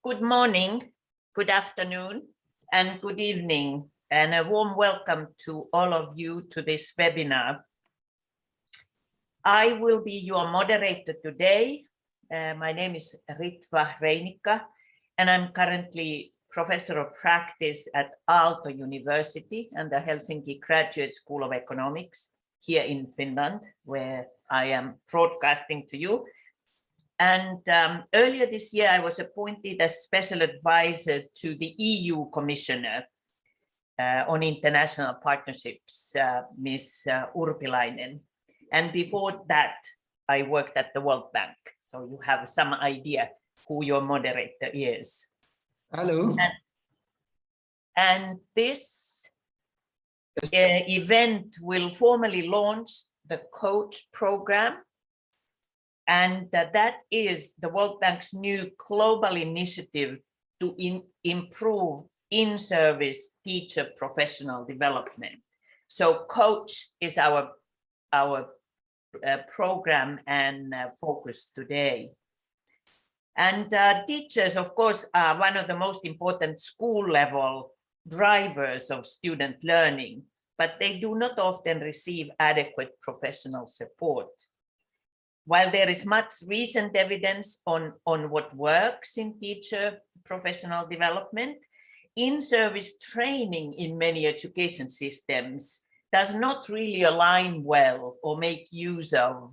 Good morning, good afternoon, and good evening, and a warm welcome to all of you to this webinar. I will be your moderator today. My name is Ritva Reinikka, and I'm currently Professor of Practice at Aalto University and the Helsinki Graduate School of Economics here in Finland, where I am broadcasting to you. And earlier this year, I was appointed as special advisor to the EU Commissioner on International Partnerships, Ms. Urpilainen. And before that, I worked at the World Bank. So you have some idea who your moderator is. Hello. And this event will formally launch the coach program. And that is the World Bank's new global initiative to improve in-service teacher professional development. So coach is our program and focus today. And teachers, of course, are one of the most important school level drivers of student learning, but they do not often receive adequate professional support. While there is much recent evidence on what works in teacher professional development, in-service training in many education systems does not really align well or make use of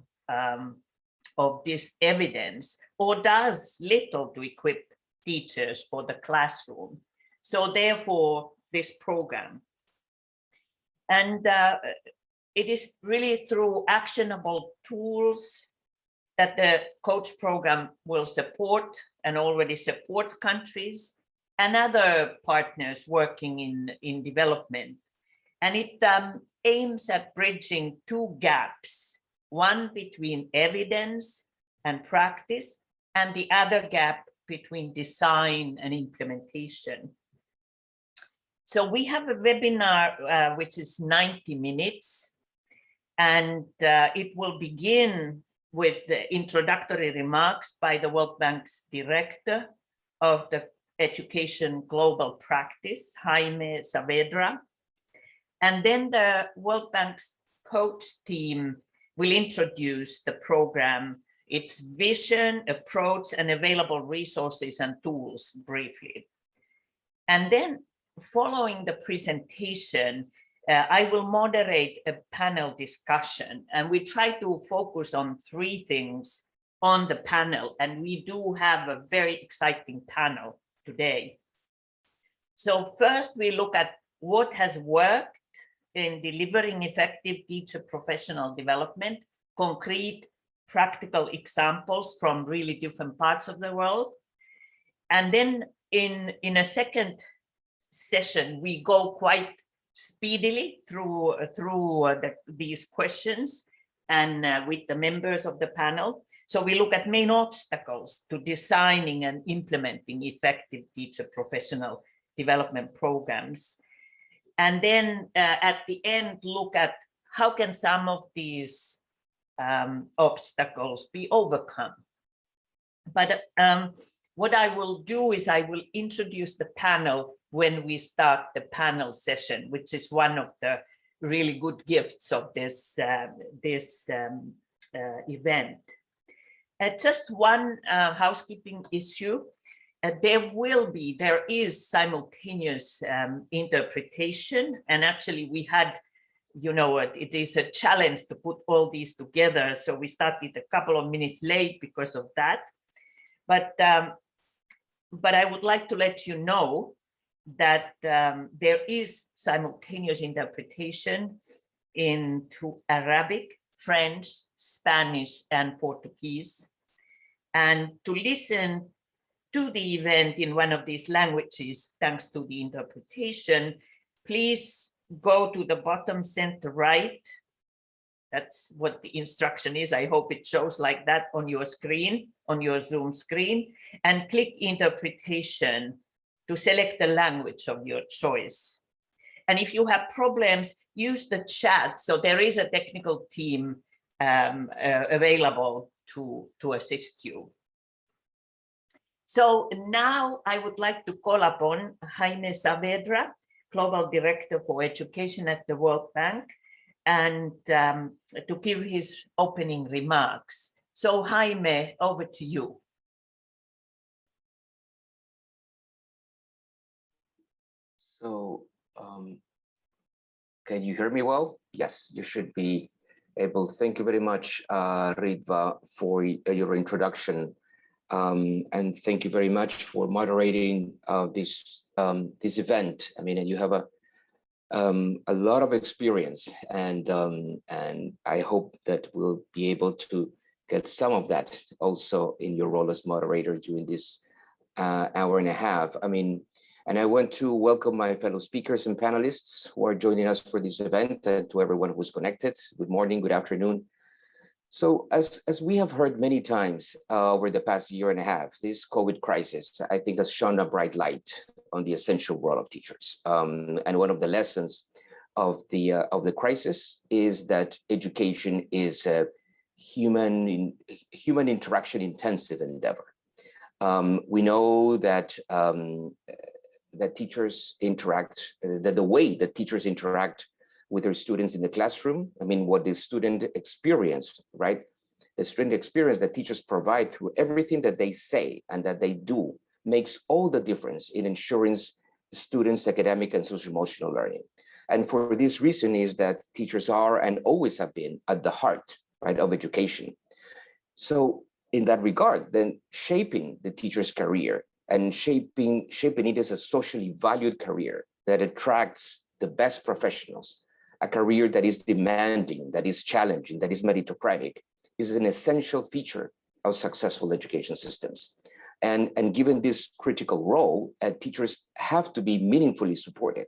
this evidence, or does little to equip teachers for the classroom. So therefore, this program. And it is really through actionable tools that the coach program will support and already supports countries and other partners working in development. And it aims at bridging two gaps, one between evidence and practice, and the other gap between design and implementation. So we have a webinar which is 90 minutes, and it will begin with the introductory remarks by the World Bank's director of the Education Global Practice, Jaime Savadra. And then the World Bank's coach team will introduce the program, its vision, approach, and available resources and tools briefly. And then following the presentation, I will moderate a panel discussion, and we try to focus on three things on the panel, and we do have a very exciting panel today. So first we look at what has worked in delivering effective teacher professional development, concrete practical examples from really different parts of the world. And then in a second session, we go quite speedily through these questions and with the members of the panel. So we look at main obstacles to designing and implementing effective teacher professional development programs. And then at the end, look at how can some of these obstacles be overcome. But what I will do is I will introduce the panel when we start the panel session, which is one of the really good gifts of this event. Just one housekeeping issue. There is simultaneous interpretation, and actually we had, it is a challenge to put all these together, so we started a couple of minutes late because of that. But I would like to let you know that there is simultaneous interpretation into Arabic, French, Spanish, and Portuguese. And to listen to the event in one of these languages, thanks to the interpretation, please go to the bottom center right. That's what the instruction is. I hope it shows like that on your screen, on your Zoom screen, and click interpretation to select the language of your choice. And if you have problems, use the chat. So there is a technical team available to assist you. So now I would like to call upon Jaime Savadra, Global Director for Education at the World Bank, and to give his opening remarks. So Jaime, over to you. So, can you hear me well? Yes, you should be able. Thank you very much, Ritva, for your introduction. And thank you very much for moderating this event. I mean, and you have a lot of experience, and I hope that we'll be able to get some of that also in your role as moderator during this hour and a half. I mean, and I want to welcome my fellow speakers and panelists who are joining us for this event, and to everyone who's connected. Good morning, good afternoon. So as we have heard many times over the past year and a half, this COVID crisis, I think, has shone a bright light on the essential role of teachers. And one of the lessons of the crisis is that education is a human interaction intensive endeavor. We know that that teachers interact, that the way that teachers interact with their students in the classroom, I mean, what the student experience, right? The student experience that teachers provide through everything that they say and that they do makes all the difference in ensuring students' academic and social emotional learning. And for this reason is that teachers are and always have been at the heart, right, of education. So in that regard, then shaping the teacher's career and shaping it as a socially valued career that attracts the best professionals, a career that is demanding, that is challenging, that is meritocratic, is an essential feature of successful education systems. And given this critical role, teachers have to be meaningfully supported.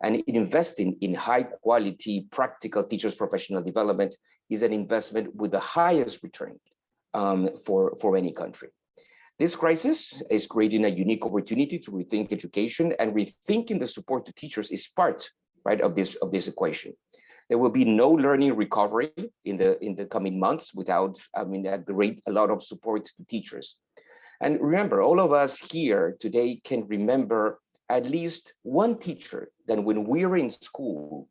And investing in high quality, practical teachers' professional development is an investment with the highest return for any country. This crisis is creating a unique opportunity to rethink education, and rethinking the support to teachers is part, right, of this equation. There will be no learning recovery in the coming months without, I mean, a lot of support to teachers. And remember, all of us here today can remember at least one teacher that when we were in school,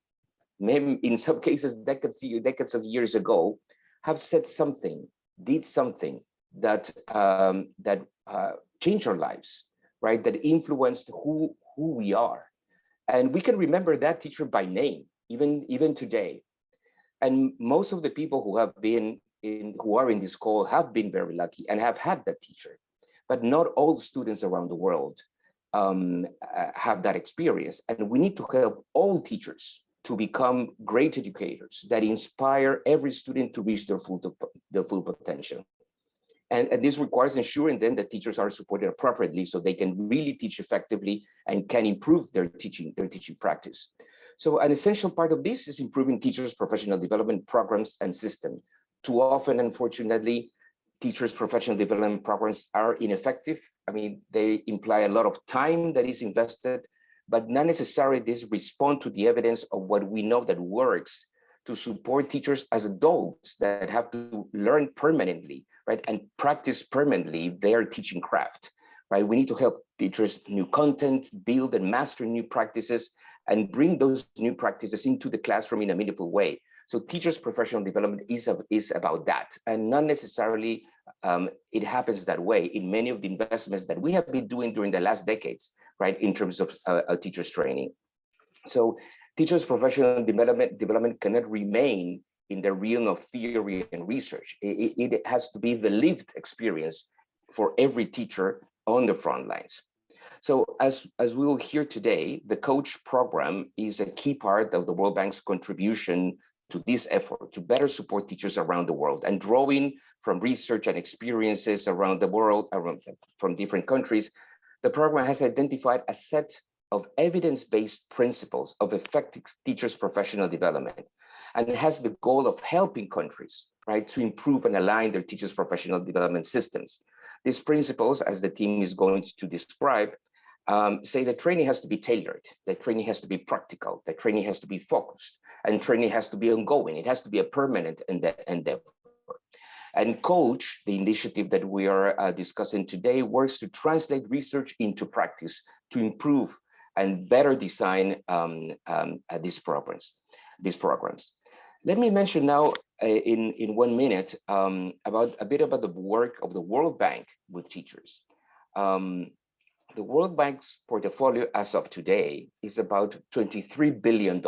maybe in some cases decades of years ago, have said something, did something that changed our lives, right? That influenced who we are. And we can remember that teacher by name, even today. And most of the people who are in this call have been very lucky and have had that teacher. But not all students around the world have that experience. And we need to help all teachers to become great educators that inspire every student to reach their full potential. And this requires ensuring then that teachers are supported appropriately so they can really teach effectively and can improve their teaching practice. So an essential part of this is improving teachers' professional development programs and systems. Too often, unfortunately, teachers' professional development programs are ineffective. I mean, they imply a lot of time that is invested, but not necessarily this respond to the evidence of what we know that works to support teachers as adults that have to learn permanently, right, and practice permanently their teaching craft, right? We need to help teachers new content, build and master new practices, and bring those new practices into the classroom in a meaningful way. So teachers' professional development is about that, and not necessarily it happens that way in many of the investments that we have been doing during the last decades, right, in terms of teachers training. So teachers' professional development cannot remain in the realm of theory and research. It has to be the lived experience for every teacher on the front lines. So as we will hear today, the coach program is a key part of the World Bank's contribution to this effort to better support teachers around the world. And drawing from research and experiences around the world, from different countries, the program has identified a set of evidence-based principles of effective teachers' professional development, and it has the goal of helping countries, right, to improve and align their teachers' professional development systems. These principles, as the team is going to describe, say that training has to be tailored, that training has to be practical, that training has to be focused, and training has to be ongoing. It has to be a permanent endeavor. And Coach, the initiative that we are discussing today, works to translate research into practice to improve and better design these programs. Let me mention now in 1 minute about a bit about the work of the World Bank with teachers. The World Bank's portfolio as of today is about $23 billion,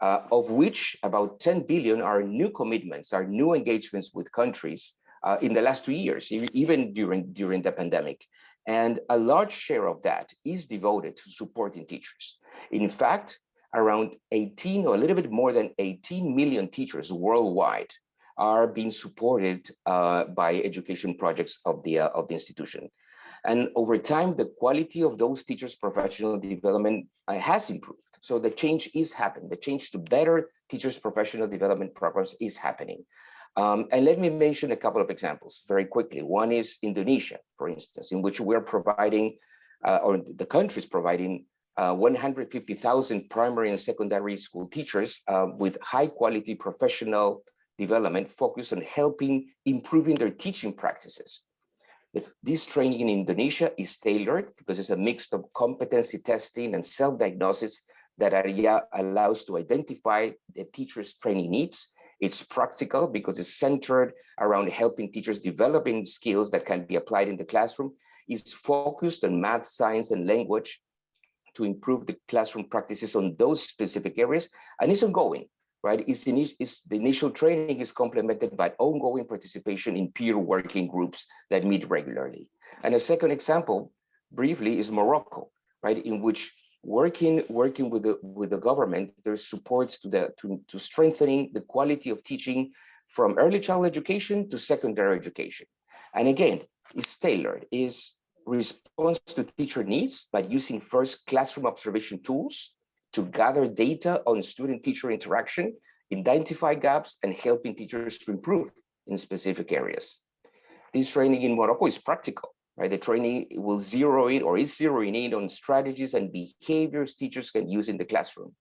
of which about 10 billion are new commitments, are new engagements with countries in the last 2 years, even during the pandemic. And a large share of that is devoted to supporting teachers. In fact, around 18 or a little bit more than 18 million teachers worldwide are being supported by education projects of the institution. And over time, the quality of those teachers' professional development has improved. So the change is happening. The change to better teachers' professional development programs is happening. And let me mention a couple of examples very quickly. One is Indonesia, for instance, in which we're providing, or the country is providing 150,000 primary and secondary school teachers with high quality professional development focused on helping improving their teaching practices. This training in Indonesia is tailored because it's a mix of competency testing and self-diagnosis that allows to identify the teacher's training needs. It's practical because it's centered around helping teachers developing skills that can be applied in the classroom. It's focused on math, science, and language to improve the classroom practices on those specific areas, and it's ongoing. Right, the initial training is complemented by ongoing participation in peer working groups that meet regularly. And a second example, briefly, is Morocco, right, in which working with the government, there's supports to strengthening the quality of teaching from early child education to secondary education. And again, it's tailored, is response to teacher needs by using first classroom observation tools to gather data on student-teacher interaction, identify gaps, and helping teachers to improve in specific areas. This training in Morocco is practical, right? The training will zero in or is zeroing in on strategies and behaviors teachers can use in the classroom.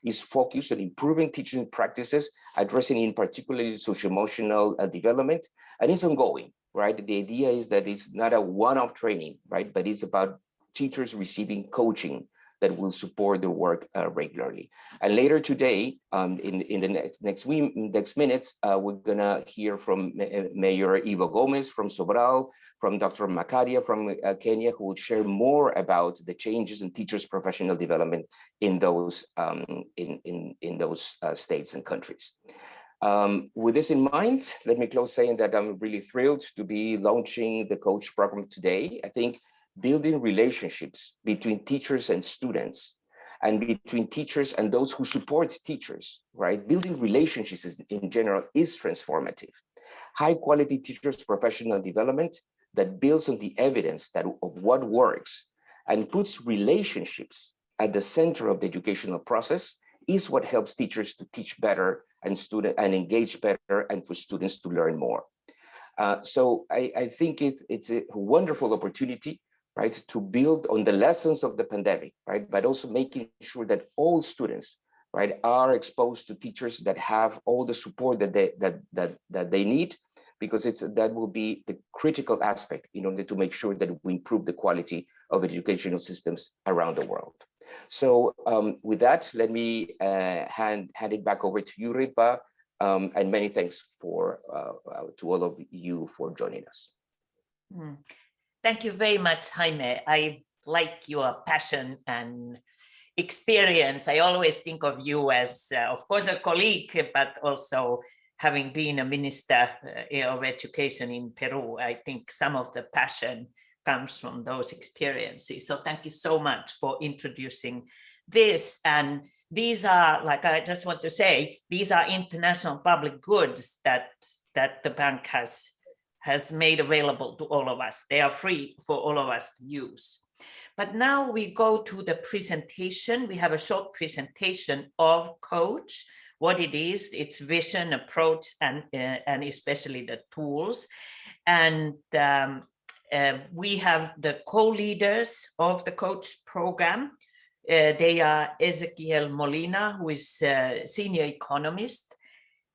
It's focused on improving teaching practices, addressing in particularly socio-emotional development, and it's ongoing, right? The idea is that it's not a one-off training, right? But it's about teachers receiving coaching that will support their work regularly. And later today, in the next minutes, we're gonna hear from Mayor Ivo Gomez from Sobral, from Dr. Makaria from Kenya, who will share more about the changes in teachers' professional development in those states and countries. With this in mind, let me close saying that I'm really thrilled to be launching the Coach program today. I think building relationships between teachers and students and between teachers and those who support teachers, right? Building relationships in general is transformative. High quality teachers' professional development that builds on the evidence of what works and puts relationships at the center of the educational process is what helps teachers to teach better and engage better and for students to learn more. So I think it's a wonderful opportunity, right, to build on the lessons of the pandemic, right, but also making sure that all students, right, are exposed to teachers that have all the support that they need, because that will be the critical aspect in order to make sure that we improve the quality of educational systems around the world. So with that, let me hand it back over to you, Ritva, and many thanks to all of you for joining us. Thank you very much, Jaime. I like your passion and experience. I always think of you as, of course, a colleague, but also having been a minister of education in Peru. I think some of the passion comes from those experiences. So thank you so much for introducing this. And these are, like I just want to say, these are international public goods that the bank has made available to all of us. They are free for all of us to use. But now we go to the presentation. We have a short presentation of Coach, what it is, its vision, approach, and especially the tools. And we have the co-leaders of the Coach program. They are Ezequiel Molina, who is a senior economist,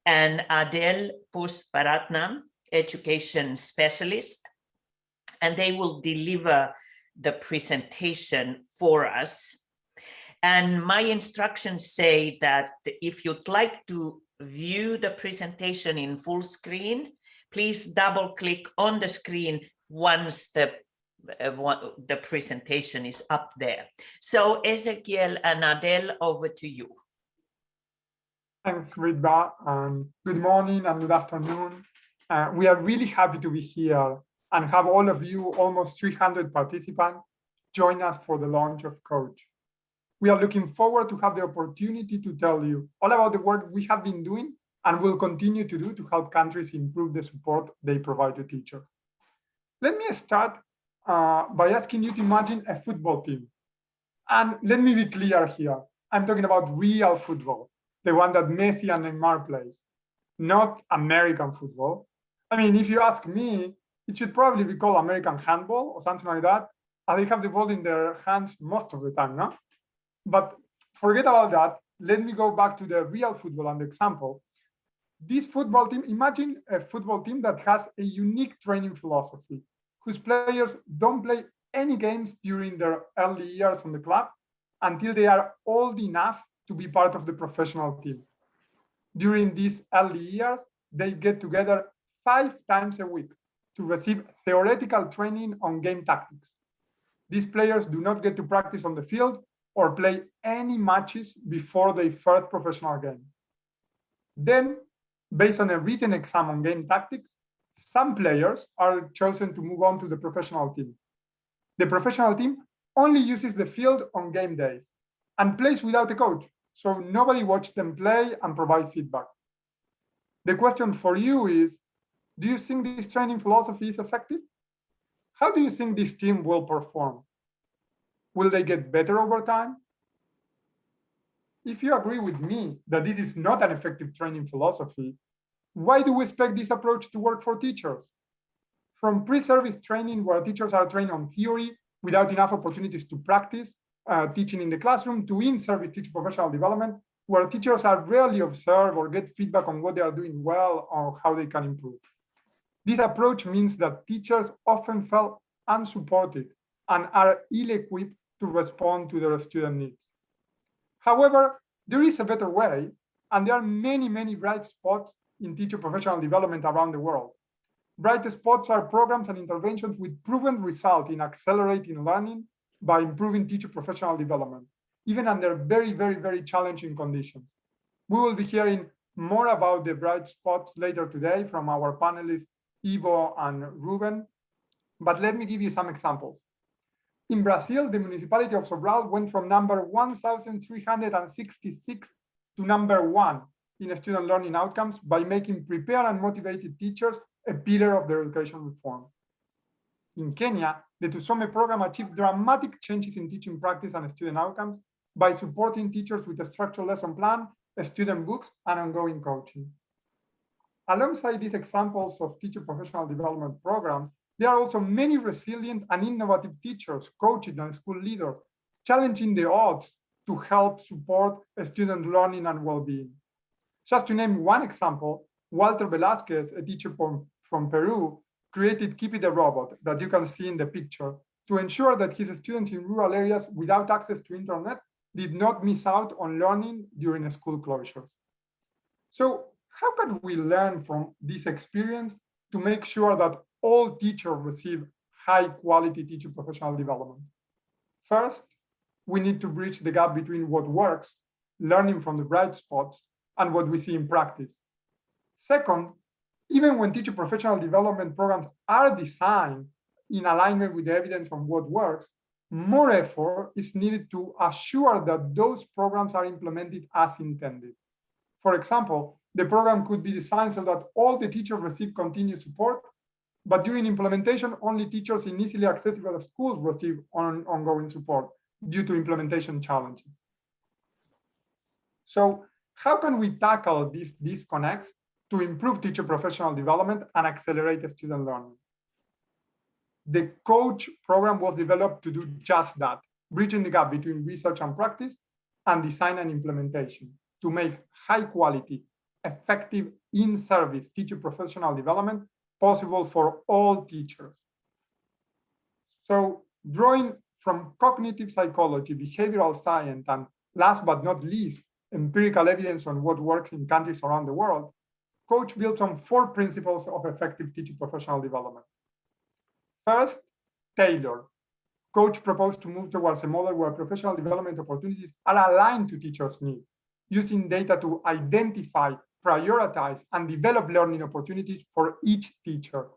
and Adele Pushparatnam, education specialist, and they will deliver the presentation for us. And my instructions say that if you'd like to view the presentation in full screen, please double click on the screen once the presentation is up there. So Ezekiel and Adele, over to you. Thanks, Ritva. Good morning and good afternoon. We are really happy to be here and have all of you, almost 300 participants, join us for the launch of Coach. We are looking forward to have the opportunity to tell you all about the work we have been doing and will continue to do to help countries improve the support they provide to teachers. Let me start by asking you to imagine a football team. And let me be clear here. I'm talking about real football, the one that Messi and Neymar plays, not American football. I mean, if you ask me, it should probably be called American handball or something like that. And they have the ball in their hands most of the time, no? But forget about that. Let me go back to the real football and the example. This football team, imagine a football team that has a unique training philosophy, whose players don't play any games during their early years on the club until they are old enough to be part of the professional team. During these early years, they get together 5 times a week to receive theoretical training on game tactics. These players do not get to practice on the field or play any matches before their first professional game. Then, based on a written exam on game tactics, some players are chosen to move on to the professional team. The professional team only uses the field on game days and plays without a coach, so nobody watches them play and provide feedback. The question for you is, do you think this training philosophy is effective? How do you think this team will perform? Will they get better over time? If you agree with me that this is not an effective training philosophy, why do we expect this approach to work for teachers? From pre-service training, where teachers are trained on theory without enough opportunities to practice teaching in the classroom, to in-service teacher professional development, where teachers are rarely observed or get feedback on what they are doing well or how they can improve. This approach means that teachers often feel unsupported and are ill-equipped to respond to their student needs. However, there is a better way, and there are many, many bright spots in teacher professional development around the world. Bright spots are programs and interventions with proven results in accelerating learning by improving teacher professional development, even under very, very, very challenging conditions. We will be hearing more about the bright spots later today from our panelists, Ivo and Ruben, but let me give you some examples. In Brazil, the municipality of Sobral went from number 1,366 to number 1 in student learning outcomes by making prepared and motivated teachers a pillar of their education reform. In Kenya, the Tusome program achieved dramatic changes in teaching practice and student outcomes by supporting teachers with a structured lesson plan, student books, and ongoing coaching. Alongside these examples of teacher professional development programs, there are also many resilient and innovative teachers, coaches, and school leaders challenging the odds to help support student learning and well-being. Just to name one example, Walter Velasquez, a teacher from Peru, created Keep It a Robot that you can see in the picture to ensure that his students in rural areas without access to internet did not miss out on learning during school closures. So how can we learn from this experience to make sure that all teachers receive high-quality teacher professional development? First, we need to bridge the gap between what works, learning from the bright spots, and what we see in practice. Second, even when teacher professional development programs are designed in alignment with the evidence from what works, more effort is needed to assure that those programs are implemented as intended. For example, the program could be designed so that all the teachers receive continuous support, but during implementation, only teachers in easily accessible schools receive ongoing support due to implementation challenges. So how can we tackle these disconnects to improve teacher professional development and accelerate student learning? The Coach program was developed to do just that, bridging the gap between research and practice and design and implementation to make high quality, effective in-service teacher professional development possible for all teachers. So drawing from cognitive psychology, behavioral science, and last but not least, empirical evidence on what works in countries around the world, Coach builds on 4 principles of effective teacher professional development. First, tailor. Coach proposed to move towards a model where professional development opportunities are aligned to teachers' needs, using data to identify, prioritize, and develop learning opportunities for each teacher.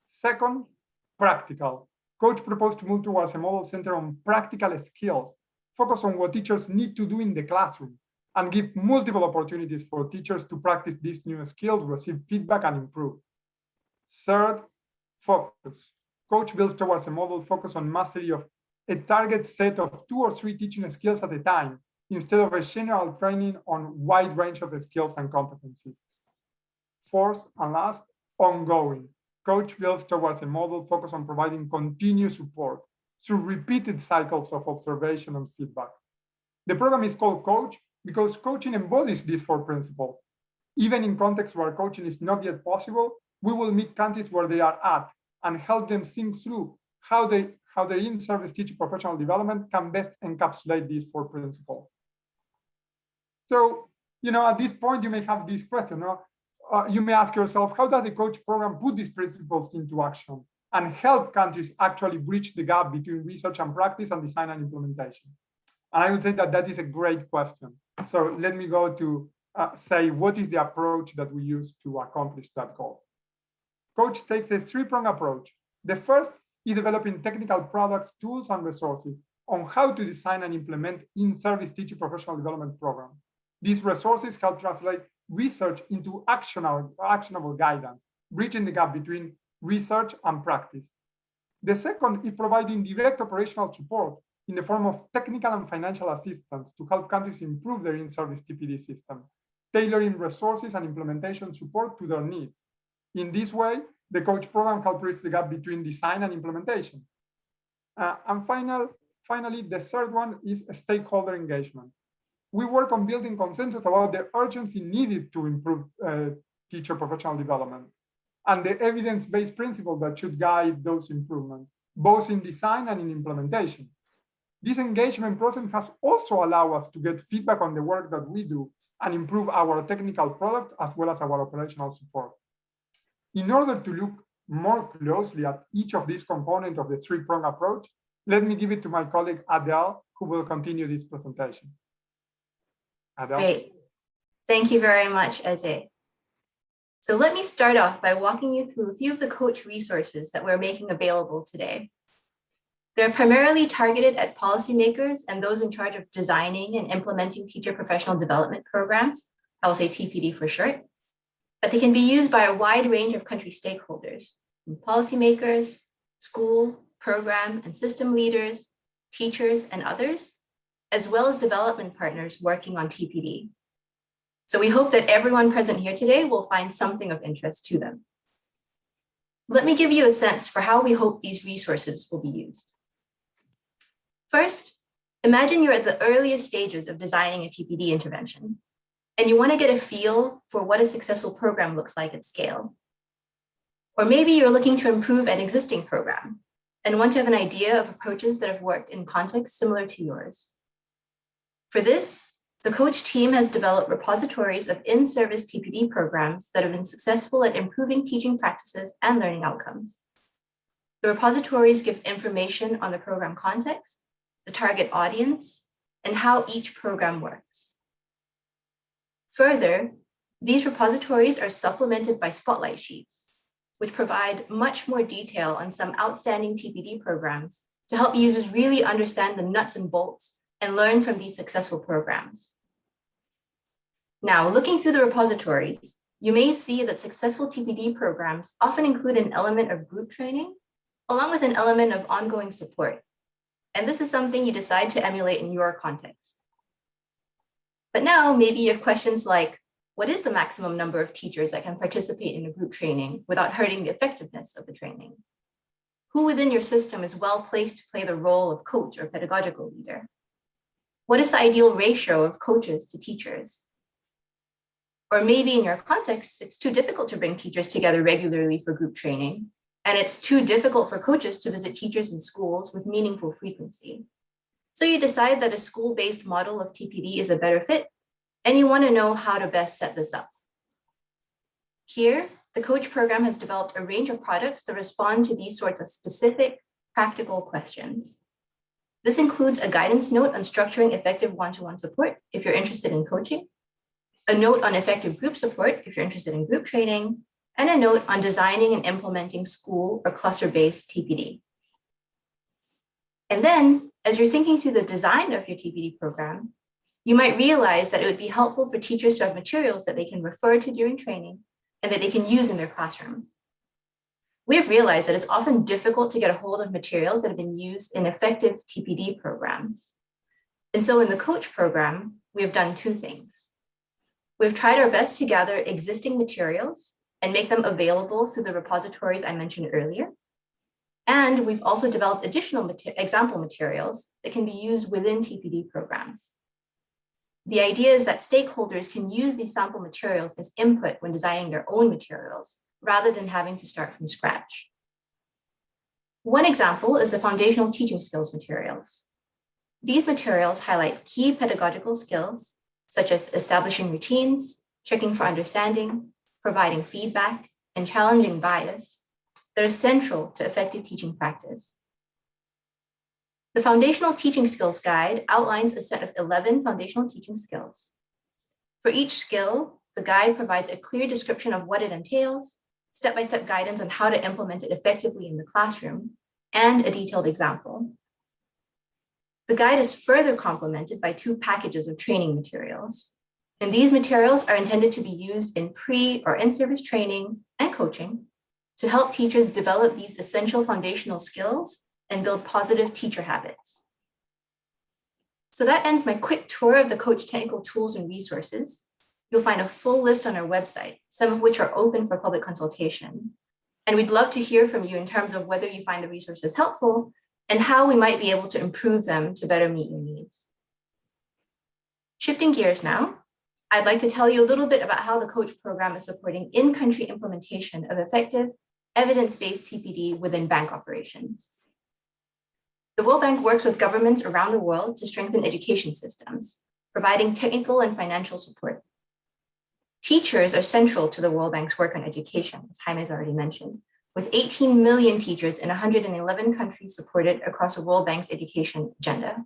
Second, practical. Coach proposed to move towards a model centered on practical skills, focus on what teachers need to do in the classroom, and give multiple opportunities for teachers to practice these new skills, receive feedback, and improve. Third, focus. Coach builds towards a model focused on mastery of a target set of 2 or 3 teaching skills at a time, instead of a general training on a wide range of the skills and competencies. Fourth and last, ongoing. Coach builds towards a model focused on providing continuous support through repeated cycles of observation and feedback. The program is called Coach because coaching embodies these 4 principles. Even in contexts where coaching is not yet possible, we will meet countries where they are at and help them think through how the in-service teacher professional development can best encapsulate these 4 principles. So, at this point, you may have this question. You may ask yourself, how does the Coach program put these principles into action and help countries actually bridge the gap between research and practice and design and implementation? And I would say that that is a great question. So let me go to say, what is the approach that we use to accomplish that goal? Coach takes a 3-pronged approach. The first is developing technical products, tools, and resources on how to design and implement in-service teacher professional development programs. These resources help translate research into actionable guidance, bridging the gap between research and practice. The second is providing direct operational support in the form of technical and financial assistance to help countries improve their in-service TPD system, tailoring resources and implementation support to their needs. In this way, the Coach program helps bridge the gap between design and implementation. And finally, the third one is stakeholder engagement. We work on building consensus about the urgency needed to improve teacher professional development and the evidence-based principles that should guide those improvements, both in design and in implementation. This engagement process has also allowed us to get feedback on the work that we do and improve our technical product as well as our operational support. In order to look more closely at each of these components of the 3-pronged approach, let me give it to my colleague Adele, who will continue this presentation. Adele. Great. Thank you very much, Eze. So let me start off by walking you through a few of the Coach resources that we're making available today. They're primarily targeted at policymakers and those in charge of designing and implementing teacher professional development programs, I will say TPD for short, but they can be used by a wide range of country stakeholders, from policymakers, school, program, and system leaders, teachers, and others, as well as development partners working on TPD. So we hope that everyone present here today will find something of interest to them. Let me give you a sense for how we hope these resources will be used. First, imagine you're at the earliest stages of designing a TPD intervention, and you want to get a feel for what a successful program looks like at scale. Or maybe you're looking to improve an existing program and want to have an idea of approaches that have worked in contexts similar to yours. For this, the Coach team has developed repositories of in-service TPD programs that have been successful at improving teaching practices and learning outcomes. The repositories give information on the program context, the target audience, and how each program works. Further, these repositories are supplemented by spotlight sheets, which provide much more detail on some outstanding TPD programs to help users really understand the nuts and bolts and learn from these successful programs. Now, looking through the repositories, you may see that successful TPD programs often include an element of group training, along with an element of ongoing support. And this is something you decide to emulate in your context. But now maybe you have questions like, what is the maximum number of teachers that can participate in a group training without hurting the effectiveness of the training? Who within your system is well placed to play the role of coach or pedagogical leader? What is the ideal ratio of coaches to teachers? Or maybe in your context, it's too difficult to bring teachers together regularly for group training, and it's too difficult for coaches to visit teachers in schools with meaningful frequency. So you decide that a school-based model of TPD is a better fit, and you want to know how to best set this up. Here, the coach program has developed a range of products that respond to these sorts of specific, practical questions. This includes a guidance note on structuring effective one-to-one support if you're interested in coaching, a note on effective group support if you're interested in group training, and a note on designing and implementing school or cluster-based TPD. And then, as you're thinking through the design of your TPD program, you might realize that it would be helpful for teachers to have materials that they can refer to during training and that they can use in their classrooms. We have realized that it's often difficult to get a hold of materials that have been used in effective TPD programs. And so in the coach program, we have done two things. We've tried our best to gather existing materials and make them available through the repositories I mentioned earlier. And we've also developed additional example materials that can be used within TPD programs. The idea is that stakeholders can use these sample materials as input when designing their own materials, rather than having to start from scratch. One example is the foundational teaching skills materials. These materials highlight key pedagogical skills, such as establishing routines, checking for understanding, providing feedback, and challenging bias, that are central to effective teaching practice. The Foundational Teaching Skills Guide outlines a set of 11 foundational teaching skills. For each skill, the guide provides a clear description of what it entails, step-by-step guidance on how to implement it effectively in the classroom, and a detailed example. The guide is further complemented by 2 packages of training materials. And these materials are intended to be used in pre- or in-service training and coaching to help teachers develop these essential foundational skills and build positive teacher habits. So that ends my quick tour of the coach technical tools and resources. You'll find a full list on our website, some of which are open for public consultation. And we'd love to hear from you in terms of whether you find the resources helpful and how we might be able to improve them to better meet your needs. Shifting gears now, I'd like to tell you a little bit about how the coach program is supporting in-country implementation of effective evidence-based TPD within bank operations. The World Bank works with governments around the world to strengthen education systems, providing technical and financial support. Teachers are central to the World Bank's work on education, as Jaime has already mentioned, with 18 million teachers in 111 countries supported across the World Bank's education agenda.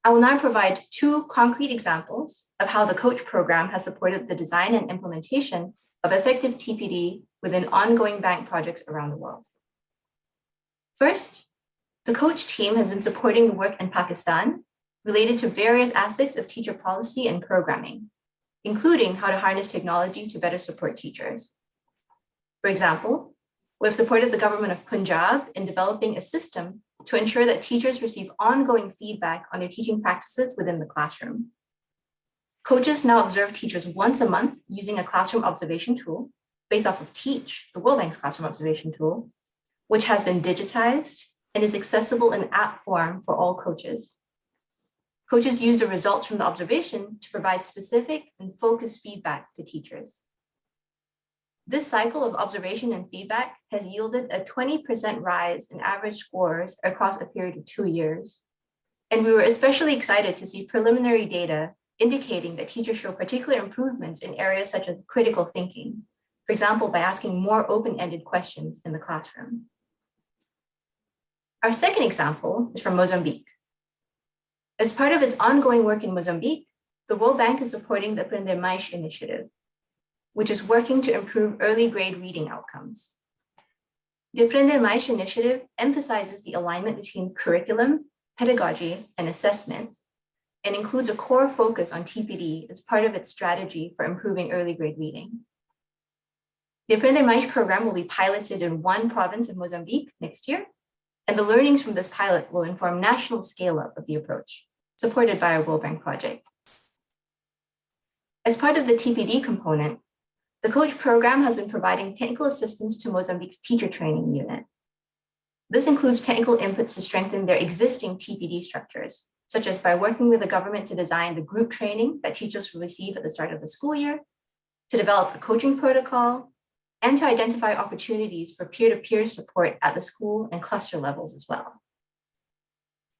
I will now provide 2 concrete examples of how the coach program has supported the design and implementation of effective TPD within ongoing bank projects around the world. First, the coach team has been supporting the work in Pakistan related to various aspects of teacher policy and programming, including how to harness technology to better support teachers. For example, we've supported the government of Punjab in developing a system to ensure that teachers receive ongoing feedback on their teaching practices within the classroom. Coaches now observe teachers once a month using a classroom observation tool based off of Teach, the World Bank's classroom observation tool, which has been digitized and is accessible in app form for all coaches. Coaches use the results from the observation to provide specific and focused feedback to teachers. This cycle of observation and feedback has yielded a 20% rise in average scores across a period of 2 years. And we were especially excited to see preliminary data indicating that teachers show particular improvements in areas such as critical thinking, for example, by asking more open-ended questions in the classroom. Our second example is from Mozambique. As part of its ongoing work in Mozambique, the World Bank is supporting the Aprender Mais initiative, which is working to improve early grade reading outcomes. The Aprender Mais initiative emphasizes the alignment between curriculum, pedagogy, and assessment, and includes a core focus on TPD as part of its strategy for improving early grade reading. The Aprender Mais program will be piloted in 1 province of Mozambique next year, and the learnings from this pilot will inform national scale-up of the approach, supported by our World Bank project. As part of the TPD component, the coach program has been providing technical assistance to Mozambique's teacher training unit. This includes technical inputs to strengthen their existing TPD structures, such as by working with the government to design the group training that teachers will receive at the start of the school year, to develop a coaching protocol, and to identify opportunities for peer-to-peer support at the school and cluster levels as well.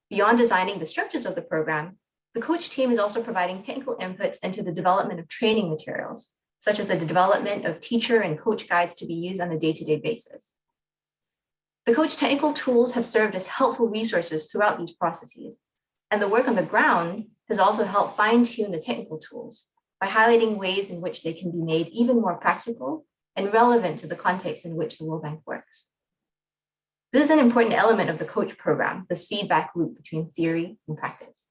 Beyond designing the structures of the program, the coach team is also providing technical inputs into the development of training materials, such as the development of teacher and coach guides to be used on a day-to-day basis. The coach technical tools have served as helpful resources throughout these processes, and the work on the ground has also helped fine-tune the technical tools by highlighting ways in which they can be made even more practical and relevant to the context in which the World Bank works. This is an important element of the coach program, this feedback loop between theory and practice.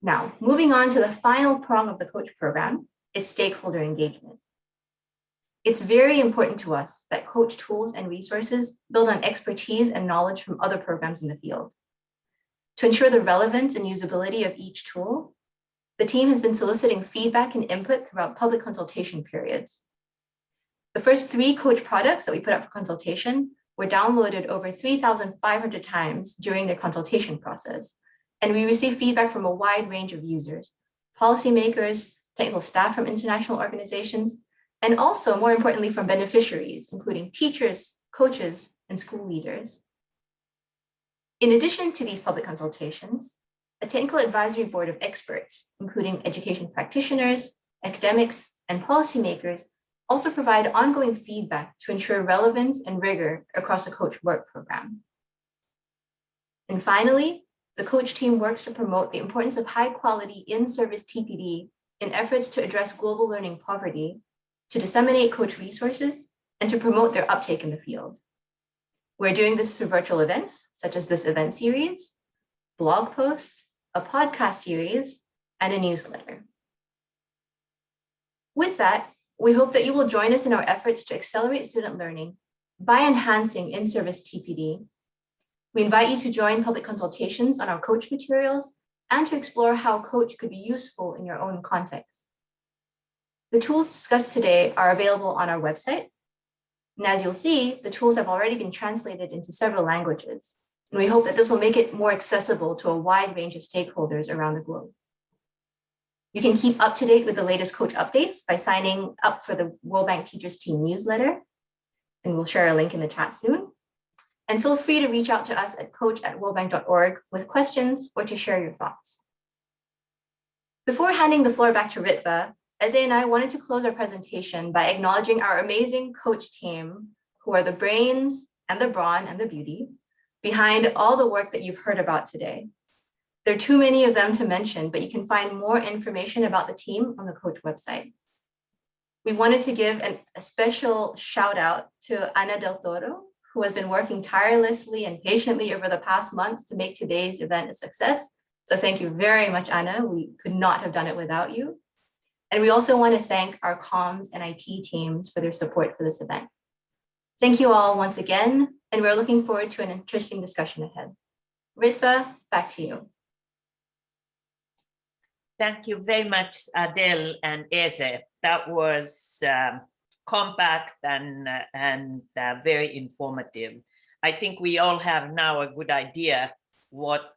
Now, moving on to the final prong of the coach program, it's stakeholder engagement. It's very important to us that coach tools and resources build on expertise and knowledge from other programs in the field. To ensure the relevance and usability of each tool, the team has been soliciting feedback and input throughout public consultation periods. The first 3 coach products that we put up for consultation were downloaded over 3,500 times during their consultation process, and we received feedback from a wide range of users, policymakers, technical staff from international organizations, and also, more importantly, from beneficiaries, including teachers, coaches, and school leaders. In addition to these public consultations, a technical advisory board of experts, including education practitioners, academics, and policymakers, also provide ongoing feedback to ensure relevance and rigor across the coach work program. And finally, the coach team works to promote the importance of high-quality in-service TPD in efforts to address global learning poverty, to disseminate coach resources, and to promote their uptake in the field. We're doing this through virtual events, such as this event series, blog posts, a podcast series, and a newsletter. With that, we hope that you will join us in our efforts to accelerate student learning by enhancing in-service TPD. We invite you to join public consultations on our coach materials and to explore how coach could be useful in your own context. The tools discussed today are available on our website. And as you'll see, the tools have already been translated into several languages. And we hope that this will make it more accessible to a wide range of stakeholders around the globe. You can keep up to date with the latest coach updates by signing up for the World Bank Teachers Team newsletter. And we'll share a link in the chat soon. And feel free to reach out to us at coach@worldbank.org with questions or to share your thoughts. Before handing the floor back to Ritva, Eze and I wanted to close our presentation by acknowledging our amazing coach team, who are the brains and the brawn and the beauty behind all the work that you've heard about today. There are too many of them to mention, but you can find more information about the team on the coach website. We wanted to give a special shout out to Ana Del Toro, who has been working tirelessly and patiently over the past months to make today's event a success. So thank you very much, Ana. We could not have done it without you. And we also want to thank our comms and IT teams for their support for this event. Thank you all once again, and we're looking forward to an interesting discussion ahead. Ritva, back to you. Thank you very much, Adele and Eze. That was compact and very informative. I think we all have now a good idea what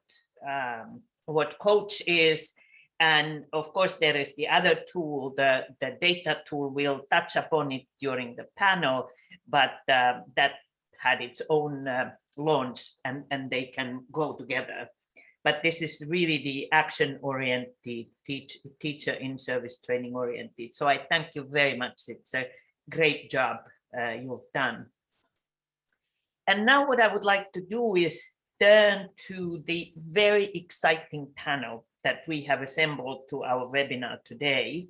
coach is. And of course, there is the other tool, the data tool. We'll touch upon it during the panel, but that had its own launch and they can go together. But this is really the action-oriented, teacher in-service training-oriented. So I thank you very much. It's a great job you've done. And now what I would like to do is turn to the very exciting panel that we have assembled to our webinar today.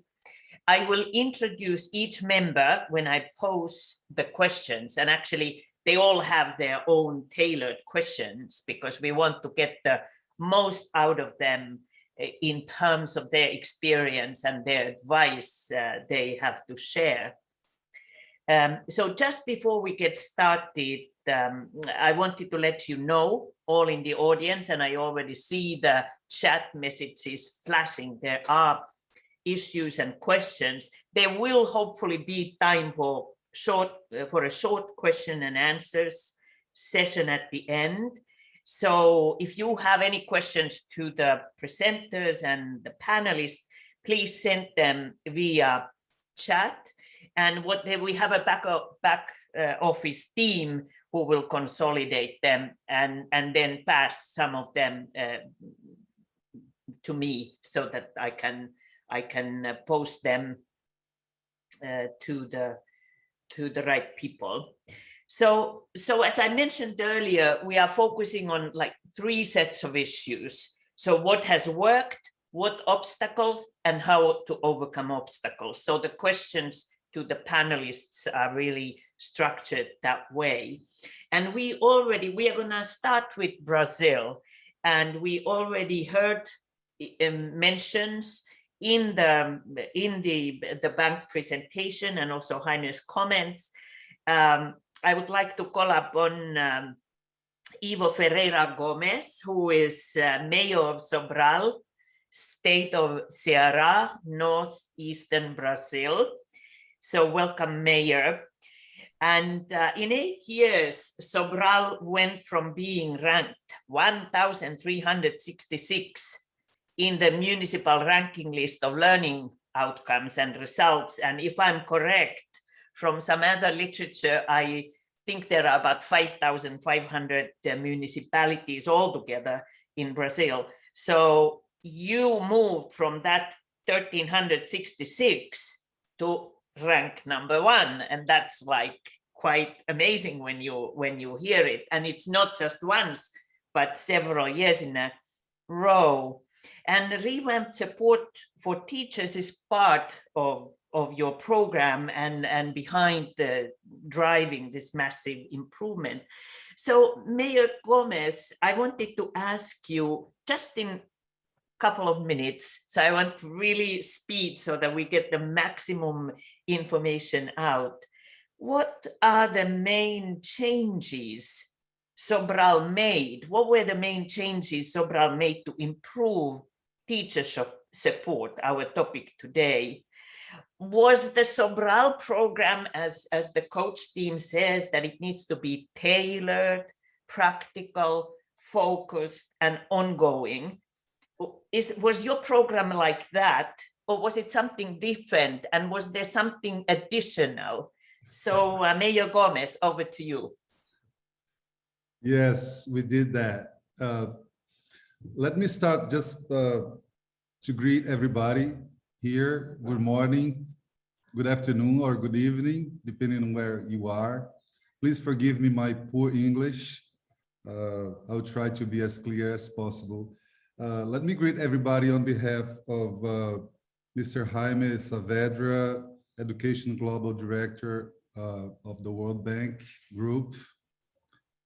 I will introduce each member when I pose the questions, and actually they all have their own tailored questions because we want to get the most out of them in terms of their experience and their advice they have to share. So just before we get started, I wanted to let you know, all in the audience, and I already see the chat messages flashing, there are issues and questions. There will hopefully be time for a short question and answers session at the end. So if you have any questions to the presenters and the panelists, please send them via chat. And we have a back office team who will consolidate them and then pass some of them to me so that I can post them to the right people. So as I mentioned earlier, we are focusing on like 3 sets of issues. So what has worked, what obstacles, and how to overcome obstacles. So the questions to the panelists are really structured that way. And we are gonna start with Brazil. And we already heard mentions in the bank presentation and also Jaime's comments. I would like to call upon Ivo Ferreira Gomes, who is mayor of Sobral, state of Ceará, northeastern Brazil. So welcome, Mayor. And in 8 years, Sobral went from being ranked 1,366 in the municipal ranking list of learning outcomes and results. And if I'm correct, from some other literature, I think there are about 5,500 municipalities altogether in Brazil. So you moved from that 1,366 to rank #1, and that's like quite amazing when you hear it. And it's not just once, but several years in a row. And revamped support for teachers is part of your program and behind the driving this massive improvement. So Mayor Gomez, I wanted to ask you just in a couple of minutes, so I want really speed so that we get the maximum information out. What are the main changes Sobral made? What were the main changes Sobral made to improve teacher support, our topic today? Was the Sobral program, as the coach team says, that it needs to be tailored, practical, focused, and ongoing? Was your program like that, or was it something different? And was there something additional? So Mayor Gomez, over to you. Yes, we did that. Let me start just to greet everybody here. Good morning, good afternoon, or good evening, depending on where you are. Please forgive me my poor English. I'll try to be as clear as possible. Let me greet everybody on behalf of Mr. Jaime Savadra, Education Global Director of the World Bank Group.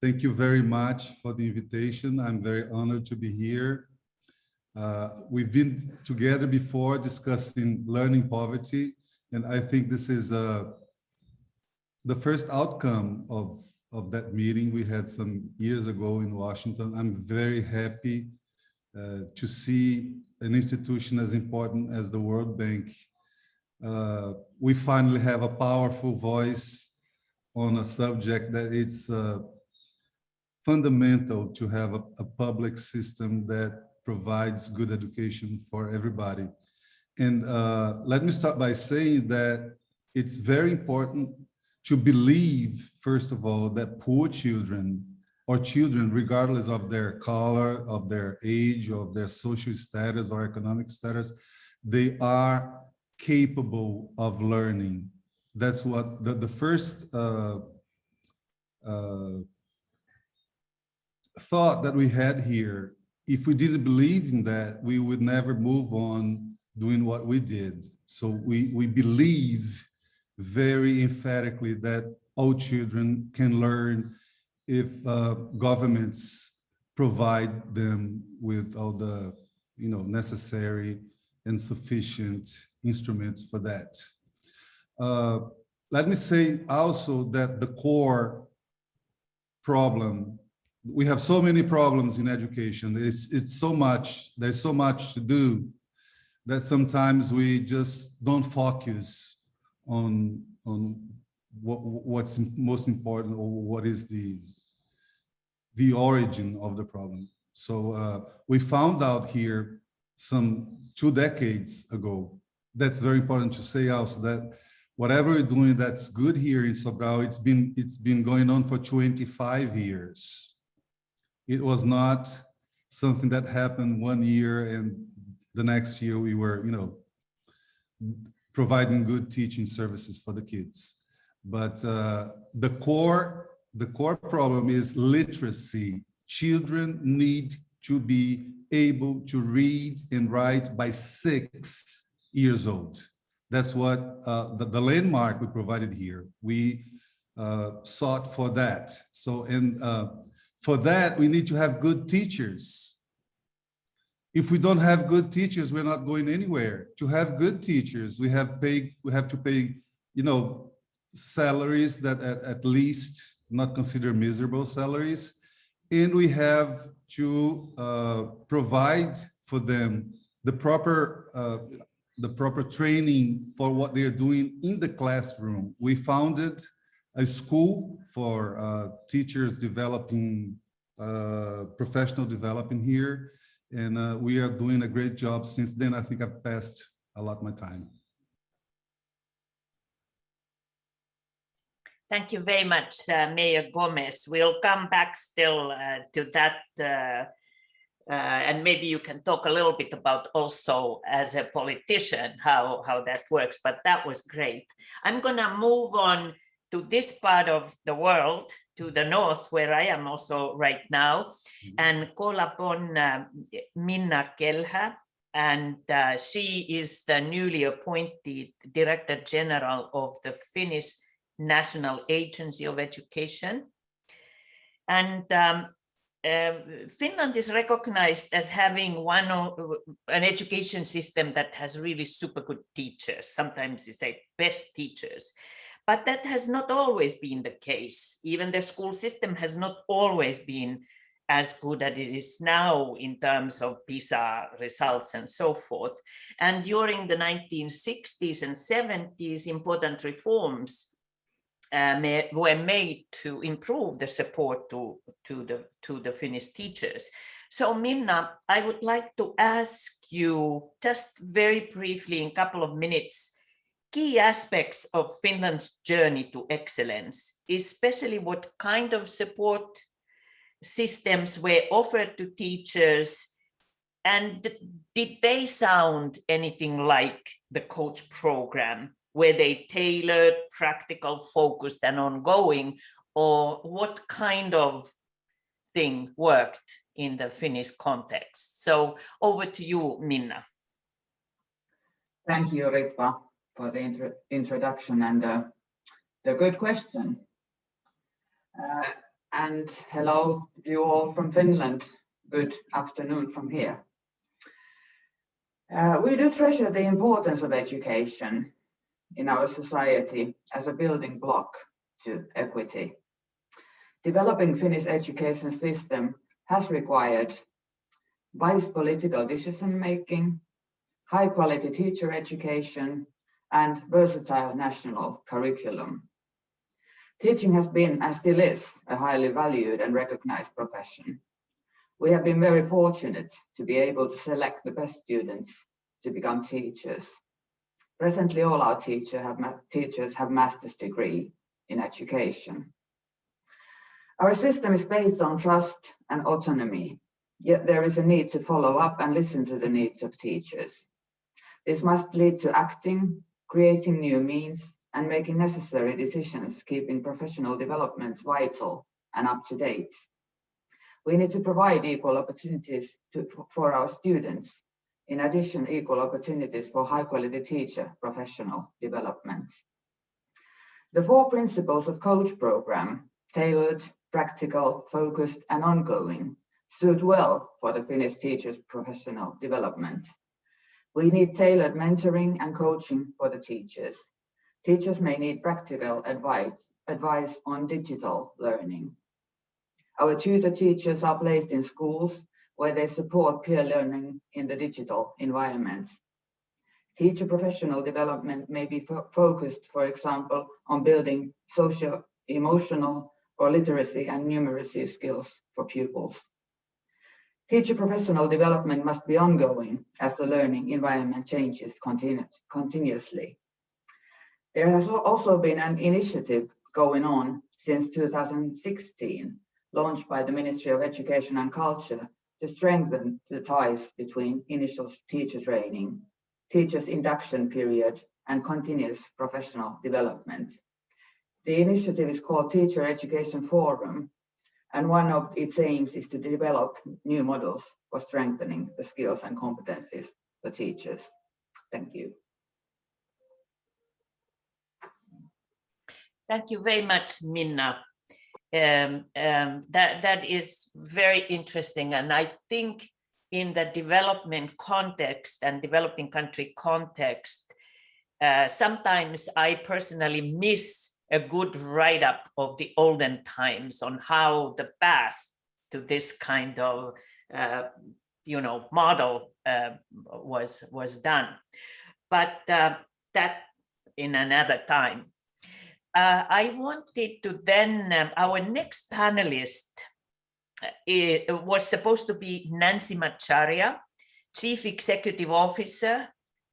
Thank you very much for the invitation. I'm very honored to be here. We've been together before discussing learning poverty, and I think this is the first outcome of that meeting we had some years ago in Washington. I'm very happy to see an institution as important as the World Bank. We finally have a powerful voice on a subject that it's fundamental to have a public system that provides good education for everybody. And let me start by saying that it's very important to believe, first of all, that poor children or children, regardless of their color, of their age, of their social status or economic status, they are capable of learning. That's what the first thought that we had here. If we didn't believe in that, we would never move on doing what we did. So we believe very emphatically that all children can learn if governments provide them with all the necessary and sufficient instruments for that. Let me say also that the core problem, we have so many problems in education. It's so much, there's so much to do that sometimes we just don't focus on what's most important or what is the the origin of the problem. So we found out here some 2 decades ago. That's very important to say also, that whatever we're doing that's good here in Sobral, it's been going on for 25 years. It was not something that happened 1 year and the next year we were, providing good teaching services for the kids. But the core problem is literacy. Children need to be able to read and write by 6 years old. That's what the landmark we provided here. We sought for that. So, and for that, we need to have good teachers. If we don't have good teachers, we're not going anywhere. To have good teachers, we have to pay, salaries that at least not consider miserable salaries. And we have to provide for them the proper training for what they're doing in the classroom. We founded a school for teachers developing, professional development here. And we are doing a great job. Since then, I think I've passed a lot of my time. Thank you very much, Mayor Gomez. We'll come back still to that, and maybe you can talk a little bit about also as a politician, how that works, but that was great. I'm gonna move on to this part of the world, to the north, where I am also right now, and call upon Minna Kelhä, and she is the newly appointed Director General of the Finnish National Agency of Education. And Finland is recognized as having an education system that has really super good teachers. Sometimes they say best teachers. But that has not always been the case. Even the school system has not always been as good as it is now in terms of PISA results and so forth. And during the 1960s and 70s, important reforms were made to improve the support to the Finnish teachers. So Minna, I would like to ask you just very briefly in a couple of minutes, key aspects of Finland's journey to excellence, especially what kind of support systems were offered to teachers, and did they sound anything like the coach program? Were they tailored, practical, focused, and ongoing, or what kind of thing worked in the Finnish context? So over to you, Minna. Thank you, Ritva, for the introduction and the good question. And hello, you all from Finland. Good afternoon from here. We do treasure the importance of education in our society as a building block to equity. Developing Finnish education system has required wise political decision-making, high-quality teacher education, and versatile national curriculum. Teaching has been and still is a highly valued and recognized profession. We have been very fortunate to be able to select the best students to become teachers. Presently, all our teachers have master's degree in education. Our system is based on trust and autonomy, yet there is a need to follow up and listen to the needs of teachers. This must lead to acting, creating new means, and making necessary decisions, keeping professional development vital and up to date. We need to provide equal opportunities for our students. In addition, equal opportunities for high-quality teacher professional development. The 4 principles of coach program, tailored, practical, focused, and ongoing, suit well for the Finnish teachers' professional development. We need tailored mentoring and coaching for the teachers. Teachers may need practical advice on digital learning. Our tutor teachers are placed in schools where they support peer learning in the digital environment. Teacher professional development may be focused, for example, on building social, emotional, or literacy and numeracy skills for pupils. Teacher professional development must be ongoing as the learning environment changes continuously. There has also been an initiative going on since 2016, launched by the Ministry of Education and Culture to strengthen the ties between initial teacher training, teachers' induction period, and continuous professional development. The initiative is called Teacher Education Forum, and one of its aims is to develop new models for strengthening the skills and competencies for teachers. Thank you. Thank you very much, Minna. That is very interesting. And I think in the development context and developing country context, sometimes I personally miss a good write-up of the olden times on how the path to this kind of model was done. But that in another time. I wanted to then, our next panelist was supposed to be Nancy Macharia, Chief Executive Officer,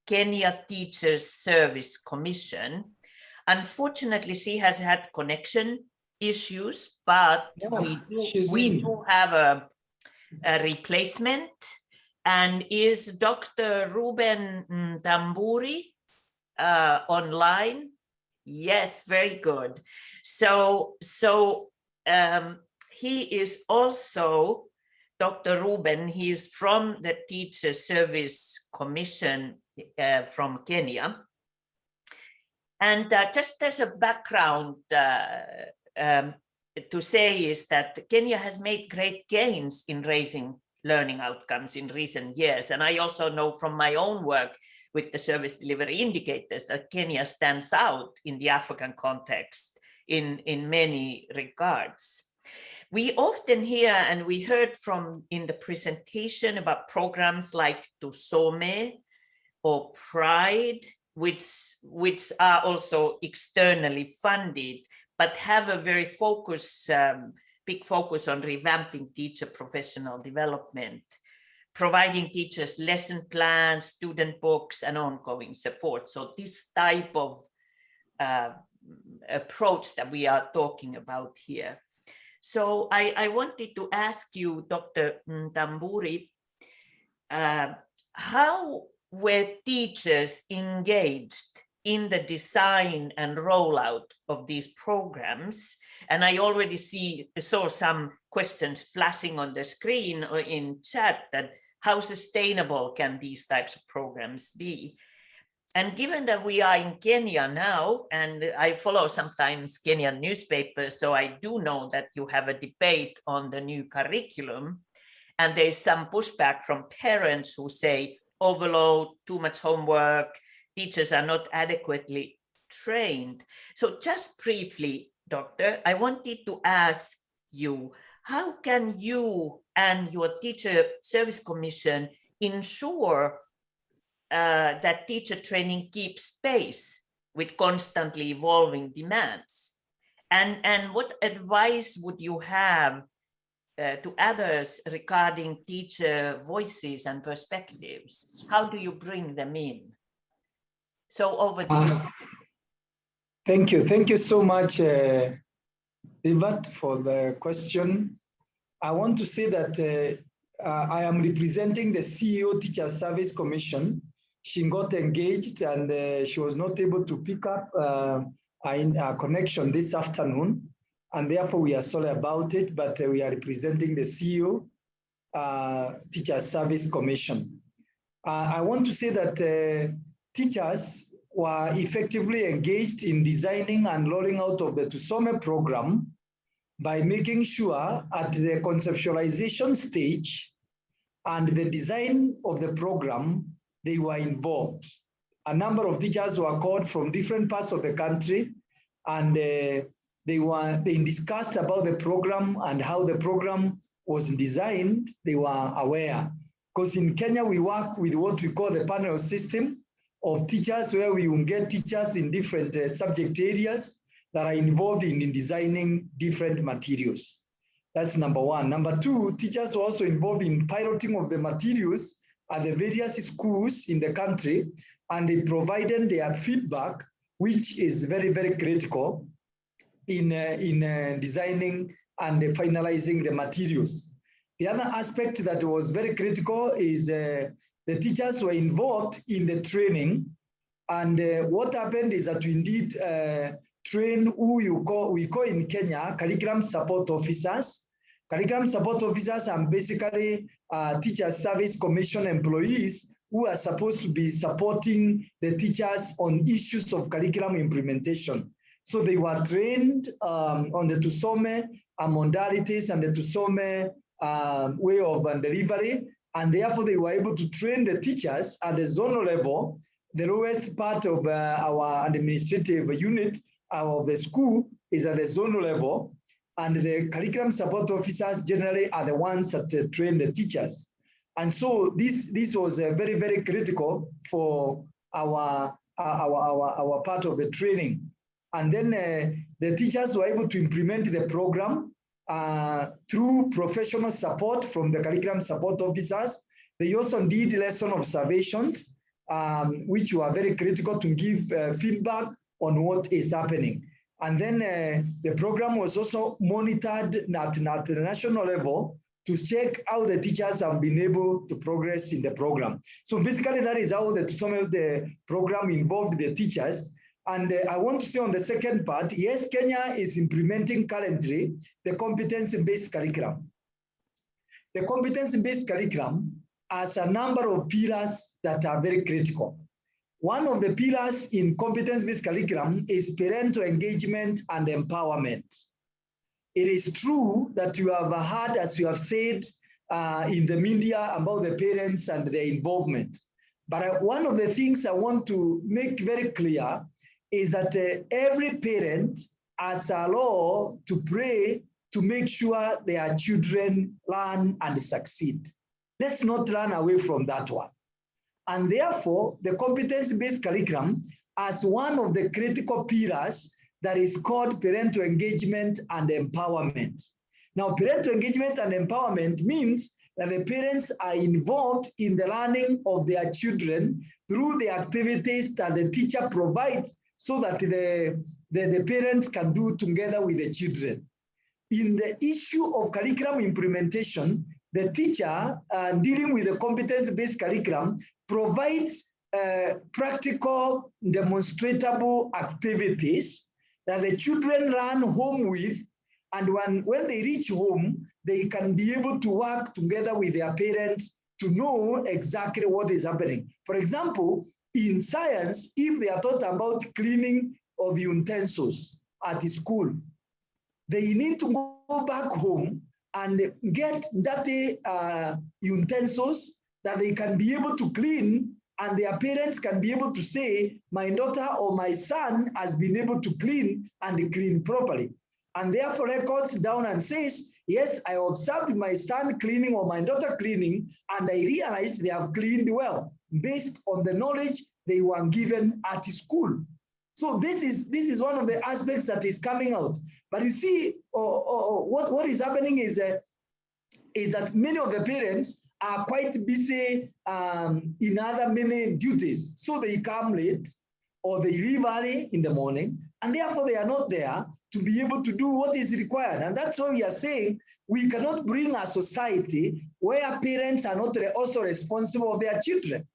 Kenya Teachers Service Commission. Unfortunately, she has had connection issues, but we do have a replacement, and is Dr. Ruben Tambur online? Yes, very good. So he is also, Dr. Ruben, he is from the Teacher Service Commission from Kenya. And just as a background to say is that Kenya has made great gains in raising learning outcomes in recent years. And I also know from my own work with the service delivery indicators that Kenya stands out in the African context in many regards. We often hear, and we heard in the presentation about programs like Tusome or Pride, which are also externally funded, but have a very big focus on revamping teacher professional development, providing teachers lesson plans, student books, and ongoing support. So this type of approach that we are talking about here. So I wanted to ask you, Dr. Tambur, how were teachers engaged in the design and rollout of these programs? And I already saw some questions flashing on the screen or in chat that how sustainable can these types of programs be? And given that we are in Kenya now, and I follow sometimes Kenyan newspapers, so I do know that you have a debate on the new curriculum, and there's some pushback from parents who say overload, too much homework, teachers are not adequately trained. So just briefly, Doctor, I wanted to ask you, how can you and your Teacher Service Commission ensure that teacher training keeps pace with constantly evolving demands? And what advice would you have to others regarding teacher voices and perspectives? How do you bring them in? So over to you. Thank you. Thank you so much, Ivat, for the question. I want to say that I am representing the CEO Teacher Service Commission. She got engaged and she was not able to pick up our connection this afternoon. And therefore we are sorry about it, but we are representing the CEO Teacher Service Commission. I want to say that teachers were effectively engaged in designing and rolling out of the Tusome program by making sure at the conceptualization stage and the design of the program, they were involved. A number of teachers were called from different parts of the country, and they discussed about the program and how the program was designed. They were aware. Because in Kenya, we work with what we call the panel system of teachers, where we will get teachers in different subject areas that are involved in designing different materials. That's number one. Number two, teachers were also involved in piloting of the materials at the various schools in the country, and they provided their feedback, which is very, very critical in designing and finalizing the materials. The other aspect that was very critical is the teachers were involved in the training. And what happened is that we indeed train who we call in Kenya curriculum support officers. Curriculum support officers are basically teacher service commission employees who are supposed to be supporting the teachers on issues of curriculum implementation. So they were trained on the Tusome modalities and the Tusome way of delivery, and therefore they were able to train the teachers at the zonal level. The lowest part of our administrative unit of the school is at the zonal level, and the curriculum support officers generally are the ones that train the teachers. And so this was very, very critical for our part of the training. And then the teachers were able to implement the program through professional support from the curriculum support officers. They also did lesson observations, which were very critical to give feedback on what is happening. And then the program was also monitored at the national level to check how the teachers have been able to progress in the program. So basically that is how the program involved the teachers. And I want to say on the second part, yes, Kenya is implementing currently the competency-based curriculum. The competency-based curriculum has a number of pillars that are very critical. One of the pillars in competence-based curriculum is parental engagement and empowerment. It is true that you have heard, as you have said in the media, about the parents and their involvement. But one of the things I want to make very clear is that every parent has a law to pray to make sure their children learn and succeed. Let's not run away from that one. And therefore, the competence-based curriculum as one of the critical pillars that is called parental engagement and empowerment. Now, parental engagement and empowerment means that the parents are involved in the learning of their children through the activities that the teacher provides so that the parents can do together with the children. In the issue of curriculum implementation, the teacher dealing with the competence-based curriculum provides practical, demonstrable activities that the children learn home with, and when they reach home, they can be able to work together with their parents to know exactly what is happening. For example, in science, if they are taught about cleaning of utensils at school, they need to go back home and get dirty utensils that they can be able to clean, and their parents can be able to say, my daughter or my son has been able to clean and clean properly. And therefore records down and says, yes, I observed my son cleaning or my daughter cleaning, and I realized they have cleaned well based on the knowledge they were given at school. So this is one of the aspects that is coming out. But you see, what is happening is that many of the parents are quite busy in other many duties. So they come late or they leave early in the morning, and therefore they are not there to be able to do what is required. And that's why we are saying we cannot bring a society where parents are not also responsible for their children.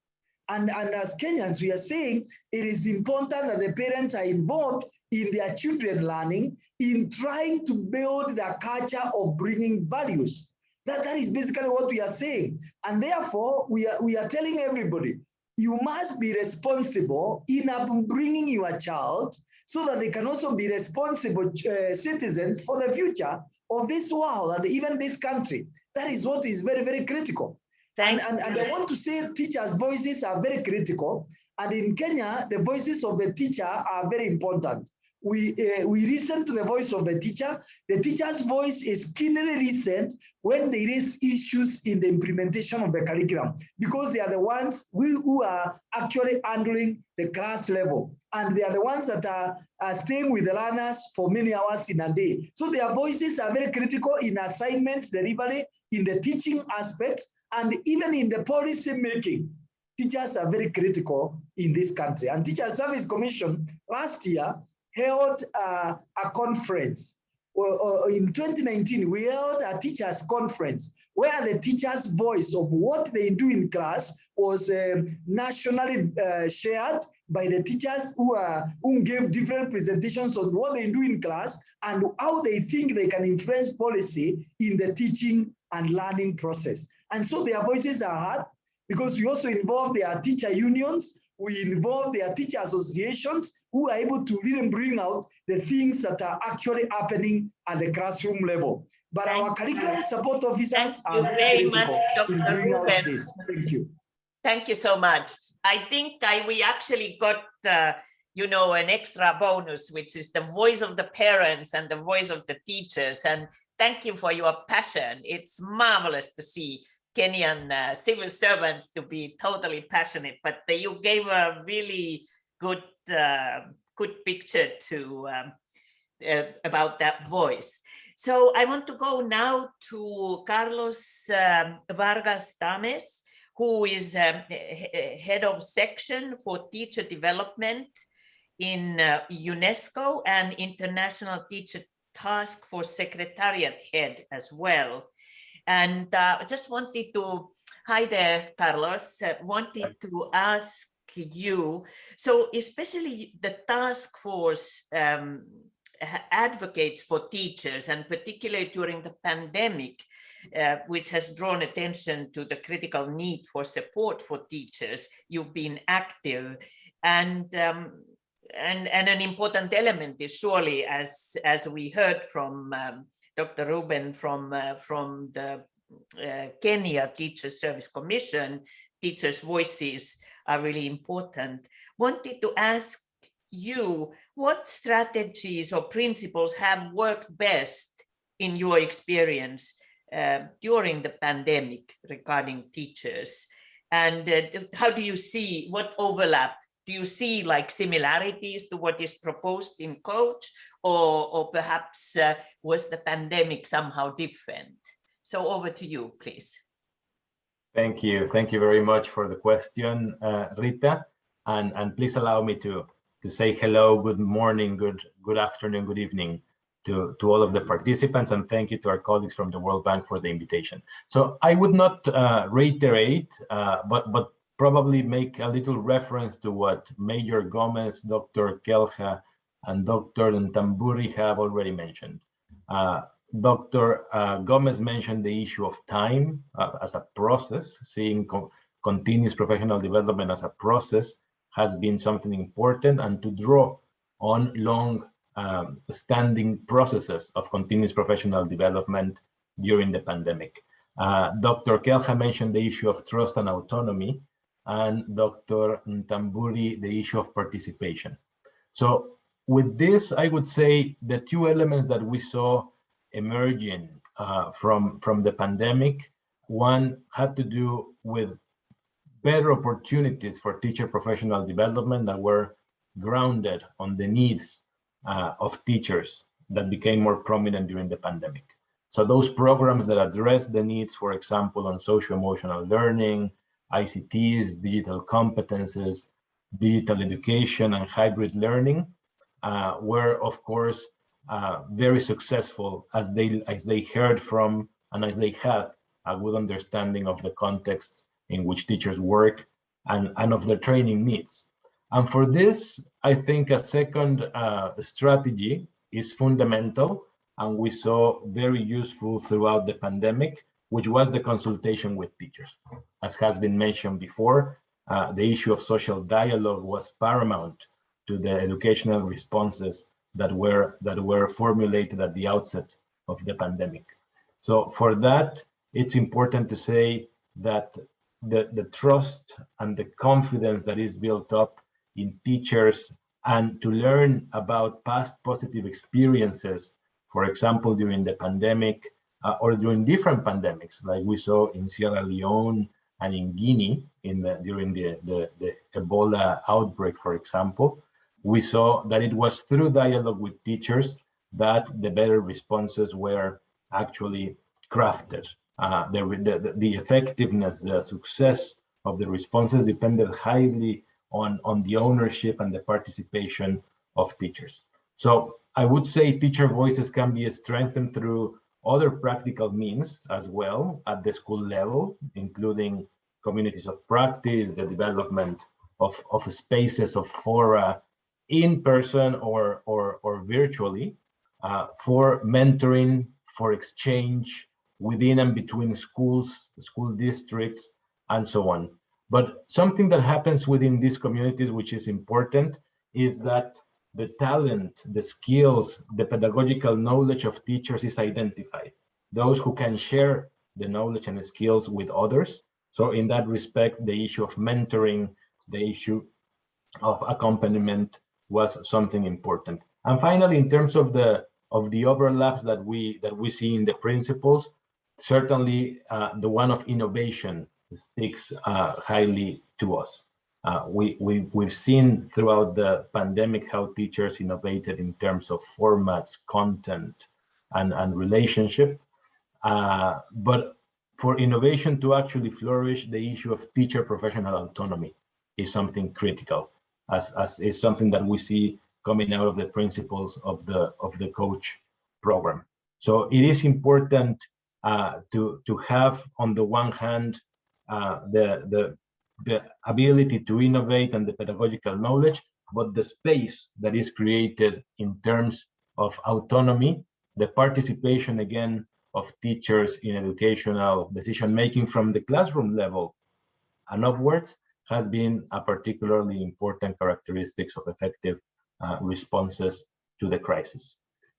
And as Kenyans, we are saying it is important that the parents are involved in their children learning, in trying to build the culture of bringing values. That is basically what we are saying. And therefore, we are telling everybody, you must be responsible in bringing your child so that they can also be responsible citizens for the future of this world and even this country. That is what is very, very critical. And I want to say teachers' voices are very critical. And in Kenya, the voices of the teacher are very important. we listen to the voice of the teacher. The teacher's voice is keenly listened when there is issues in the implementation of the curriculum, because they are the ones who are actually handling the class level, and they are the ones that are staying with the learners for many hours in a day. So their voices are very critical in assignments delivery, in the teaching aspects, and even in the policy making. Teachers are very critical in this country. And Teacher Service Commission last year held a conference. In 2019, we held a teachers conference where the teachers' voice of what they do in class was nationally shared by the teachers who gave different presentations on what they do in class and how they think they can influence policy in the teaching and learning process. And so their voices are heard, because we also involve their teacher unions, we involve their teacher associations who are able to really bring out the things that are actually happening at the classroom level. But our curriculum support officers are very critical in bringing out this. Thank you. Thank you so much. I think we actually got an extra bonus, which is the voice of the parents and the voice of the teachers. And thank you for your passion. It's marvelous to see Kenyan civil servants to be totally passionate, but you gave a really good picture to about that voice. So I want to go now to Carlos Vargas Tames, who is head of section for teacher development in UNESCO and International Teacher Task Force Secretariat head as well. And I just wanted to, hi there, Carlos, wanted to ask you, so especially the task force advocates for teachers, and particularly during the pandemic, which has drawn attention to the critical need for support for teachers. You've been active, and an important element is surely, as we heard from Dr. Ruben from the Kenya Teacher Service Commission, teachers' voices are really important. Wanted to ask you, what strategies or principles have worked best in your experience during the pandemic regarding teachers? And how do you see, what overlap? Do you see like similarities to what is proposed in Coach, or perhaps was the pandemic somehow different? So over to you, please. Thank you. Thank you very much for the question, Rita. And please allow me to say hello, good morning, good afternoon, good evening to all of the participants, and thank you to our colleagues from the World Bank for the invitation. So I would not reiterate, but probably make a little reference to what Major Gomez, Dr. Kelha, and Dr. Tamburi have already mentioned. Dr. Gomez mentioned the issue of time as a process. Seeing continuous professional development as a process has been something important, and to draw on long standing processes of continuous professional development during the pandemic. Dr. Kelha mentioned the issue of trust and autonomy, and Dr. Tamburi, the issue of participation. So with this, I would say the two elements that we saw emerging from the pandemic, one had to do with better opportunities for teacher professional development that were grounded on the needs of teachers that became more prominent during the pandemic. So those programs that address the needs, for example, on social-emotional learning, ICTs, digital competences, digital education, and hybrid learning were, of course, very successful as they heard from and as they had a good understanding of the context in which teachers work and of their training needs. And for this, I think a second strategy is fundamental, and we saw very useful throughout the pandemic, which was the consultation with teachers. As has been mentioned before, the issue of social dialogue was paramount to the educational responses that were formulated at the outset of the pandemic. So for that, it's important to say that the trust and the confidence that is built up in teachers and to learn about past positive experiences, for example, during the pandemic or during different pandemics, like we saw in Sierra Leone and in Guinea during the Ebola outbreak, for example. We saw that it was through dialogue with teachers that the better responses were actually crafted. The effectiveness, the success of the responses depended highly on the ownership and the participation of teachers. So I would say teacher voices can be strengthened through other practical means as well at the school level, including communities of practice, the development of spaces of fora in person or virtually for mentoring, for exchange within and between schools, school districts, and so on. But something that happens within these communities, which is important, is that the talent, the skills, the pedagogical knowledge of teachers is identified. Those who can share the knowledge and the skills with others. So in that respect, the issue of mentoring, the issue of accompaniment was something important. And finally, in terms of the overlaps that we see in the principles, certainly the one of innovation speaks highly to us. We've seen throughout the pandemic how teachers innovated in terms of formats, content, and relationship. But for innovation to actually flourish, the issue of teacher professional autonomy is something critical, as is something that we see coming out of the principles of the coach program. So it is important to have, on the one hand, the ability to innovate and the pedagogical knowledge, but the space that is created in terms of autonomy, the participation again of teachers in educational decision-making from the classroom level and upwards has been a particularly important characteristics of effective responses to the crisis.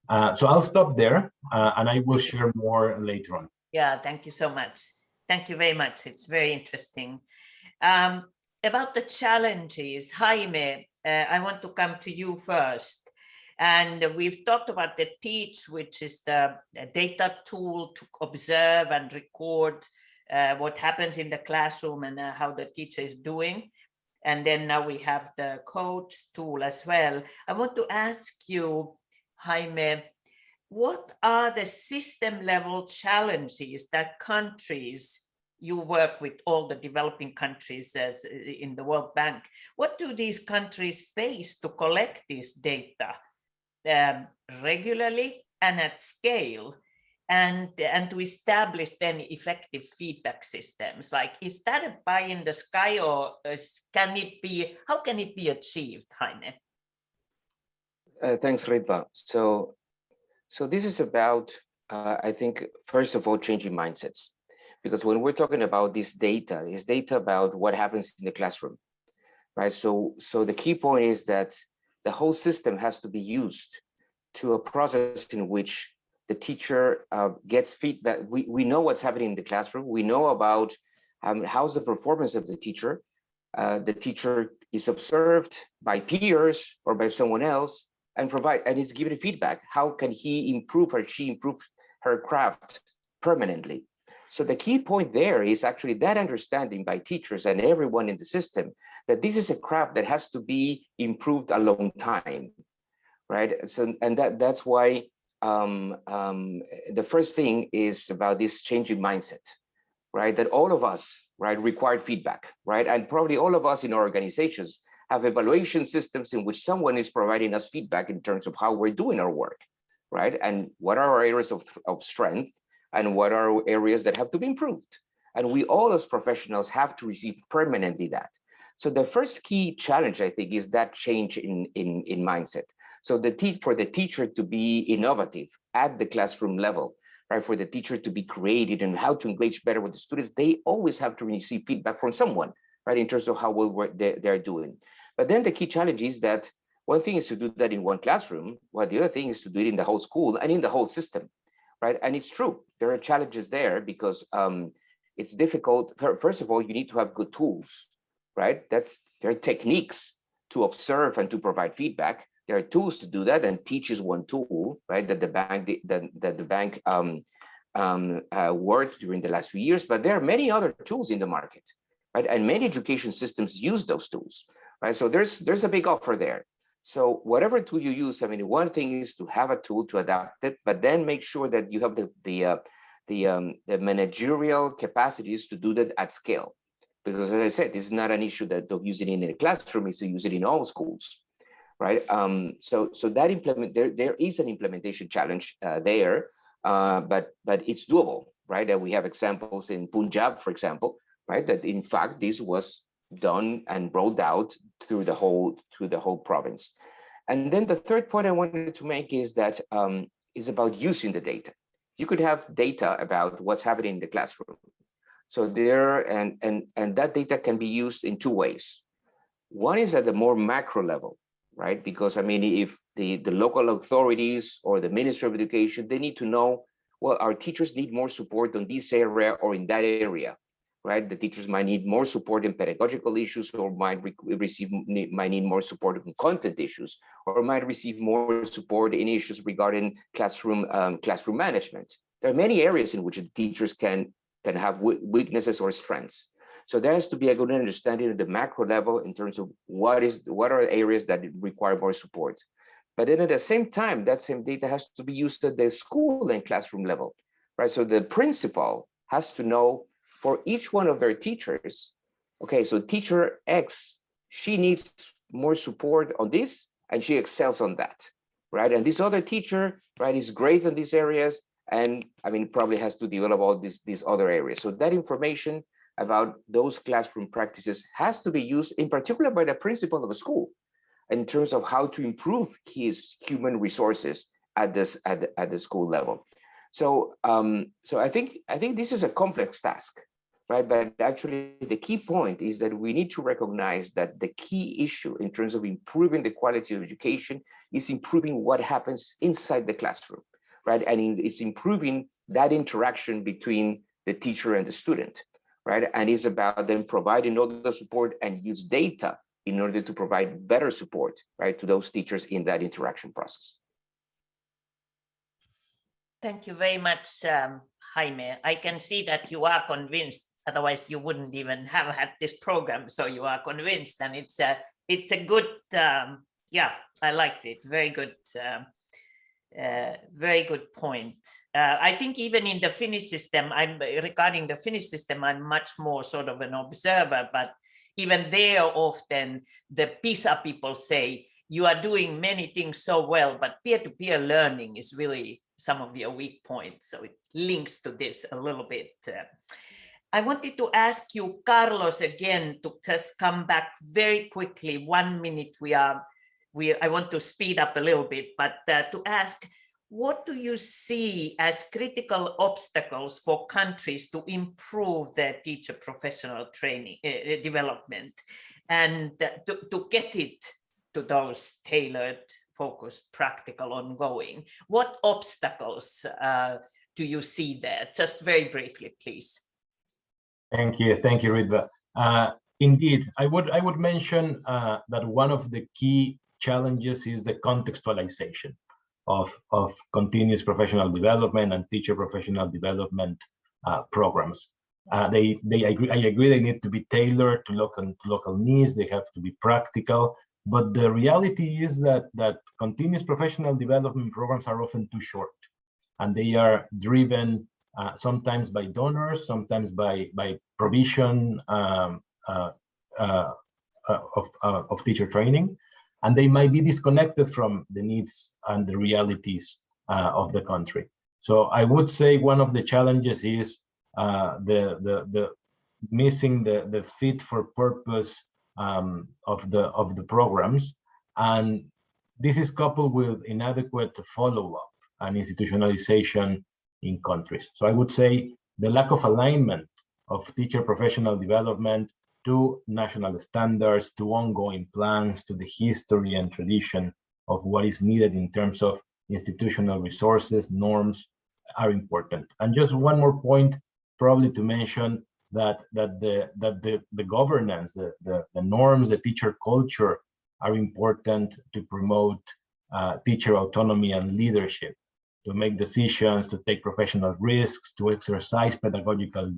So I'll stop there and I will share more later on. Yeah, thank you so much. Thank you very much. It's very interesting. About the challenges, Jaime, I want to come to you first. And we've talked about the Teach, which is the data tool to observe and record what happens in the classroom and how the teacher is doing. And then now we have the coach tool as well. I want to ask you, Jaime, what are the system level challenges that countries, you work with all the developing countries as in the World Bank, what do these countries face to collect this data regularly and at scale, and to establish then effective feedback systems? Like, is that a pie in the sky, or how can it be achieved, Jaime? Thanks, Ritva. So this is about, I think, first of all, changing mindsets. Because when we're talking about this data, it's data about what happens in the classroom, right? So the key point is that the whole system has to be used to a process in which the teacher gets feedback. We know what's happening in the classroom. We know about how's the performance of the teacher. The teacher is observed by peers or by someone else and is given feedback. How can he improve or she improve her craft permanently? So the key point there is actually that understanding by teachers and everyone in the system that this is a craft that has to be improved a long time, right? So, and that's why the first thing is about this changing mindset, right? That all of us, right, require feedback, right? And probably all of us in our organizations have evaluation systems in which someone is providing us feedback in terms of how we're doing our work, right? And what are our areas of strength, and what are areas that have to be improved. And we all as professionals have to receive permanently that. So the first key challenge, I think, is that change in mindset. So for the teacher to be innovative at the classroom level, right? For the teacher to be creative and how to engage better with the students, they always have to receive feedback from someone, right? In terms of how well they're doing. But then the key challenge is that one thing is to do that in one classroom, while the other thing is to do it in the whole school and in the whole system. Right, and it's true. There are challenges there because it's difficult. First of all, you need to have good tools, right? There are techniques to observe and to provide feedback. There are tools to do that, and Teach is one tool, right? That the bank worked during the last few years. But there are many other tools in the market, right? And many education systems use those tools, right? So there's a big offer there. So whatever tool you use, I mean, one thing is to have a tool to adapt it, but then make sure that you have the managerial capacities to do that at scale. Because as I said, this is not an issue that of using it in a classroom, it's to use it in all schools, right? So that there is an implementation challenge there, but it's doable, right? And we have examples in Punjab, for example, right? That in fact this was done and rolled out through the whole province. And then the third point I wanted to make is that is about using the data. You could have data about what's happening in the classroom. So there, and that data can be used in two ways. One is at the more macro level, right? Because I mean, if the local authorities or the Ministry of Education, they need to know, well, our teachers need more support on this area or in that area, right? The teachers might need more support in pedagogical issues, or might need more support in content issues, or might receive more support in issues regarding classroom management. There are many areas in which the teachers can have weaknesses or strengths. So there has to be a good understanding at the macro level in terms of what are areas that require more support. But then at the same time, that same data has to be used at the school and classroom level, right? So the principal has to know for each one of their teachers, okay, so teacher X, she needs more support on this and she excels on that, right? And this other teacher, right, is great in these areas, and I mean, probably has to develop all these other areas. So that information about those classroom practices has to be used in particular by the principal of a school in terms of how to improve his human resources at the school level. So so I think this is a complex task, right? But actually the key point is that we need to recognize that the key issue in terms of improving the quality of education is improving what happens inside the classroom, right? And it's improving that interaction between the teacher and the student, right? And it's about them providing all the support and use data in order to provide better support, right, to those teachers in that interaction process. Thank you very much, Jaime. I can see that you are convinced, otherwise you wouldn't even have had this program. So you are convinced, and it's a good, yeah, I liked it. Very good point. I think even in the Finnish system, regarding the Finnish system, I'm much more sort of an observer, but even there often the PISA people say, you are doing many things so well, but peer-to-peer learning is really some of your weak points. So it links to this a little bit. I wanted to ask you, Carlos, again, to just come back very quickly, 1 minute. I want to speed up a little bit, but to ask, what do you see as critical obstacles for countries to improve their teacher professional training development, and to get it to those tailored, focused, practical, ongoing? What obstacles do you see there? Just very briefly, please. Thank you, Ritva. Indeed, I would mention that one of the key challenges is the contextualization of continuous professional development and teacher professional development programs. I agree they need to be tailored to local needs. They have to be practical. But the reality is that continuous professional development programs are often too short, and they are driven sometimes by donors, sometimes by provision of teacher training, and they might be disconnected from the needs and the realities of the country. So I would say one of the challenges is the missing the fit for purpose of the programs, and this is coupled with inadequate follow-up and institutionalization in countries. So I would say the lack of alignment of teacher professional development to national standards, to ongoing plans, to the history and tradition of what is needed in terms of institutional resources, norms are important. And just one more point, probably to mention that the governance, the norms, the teacher culture are important to promote teacher autonomy and leadership, to make decisions, to take professional risks, to exercise pedagogical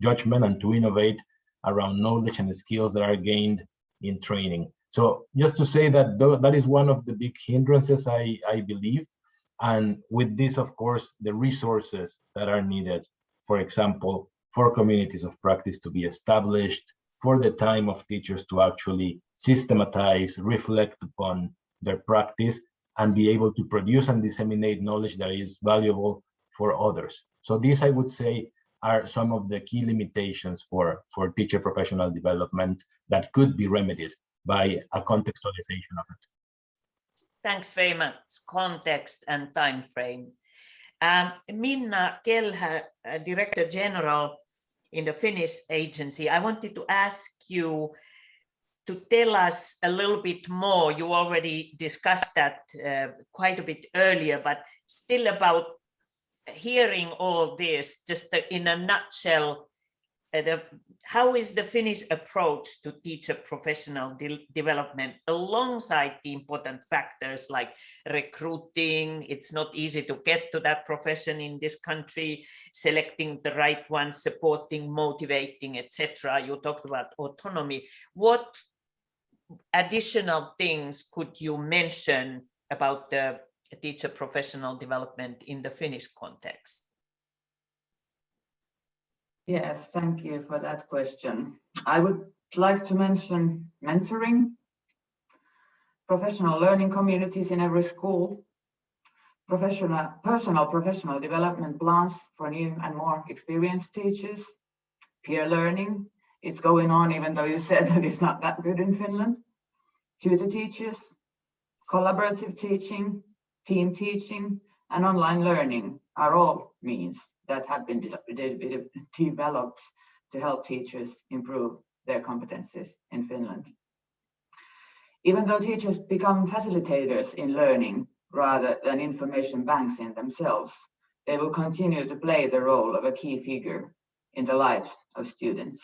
judgment, and to innovate around knowledge and skills that are gained in training. So just to say that that is one of the big hindrances, I believe. And with this, of course, the resources that are needed, for example, for communities of practice to be established, for the time of teachers to actually systematize, reflect upon their practice, and be able to produce and disseminate knowledge that is valuable for others. So these, I would say, are some of the key limitations for teacher professional development that could be remedied by a contextualization of it. Thanks very much. Context and time frame. Minna Kelhä, Director General in the Finnish agency, I wanted to ask you to tell us a little bit more. You already discussed that quite a bit earlier, but still about hearing all this, just in a nutshell, how is the Finnish approach to teacher professional development alongside the important factors like recruiting? It's not easy to get to that profession in this country, selecting the right ones, supporting, motivating, etc. You talked about autonomy. What additional things could you mention about the teacher professional development in the Finnish context? Yes, thank you for that question. I would like to mention mentoring, professional learning communities in every school, personal professional development plans for new and more experienced teachers, peer learning. It's going on, even though you said that it's not that good in Finland. Tutor teachers, collaborative teaching, team teaching, and online learning are all means that have been developed to help teachers improve their competencies in Finland. Even though teachers become facilitators in learning rather than information banks in themselves, they will continue to play the role of a key figure in the lives of students.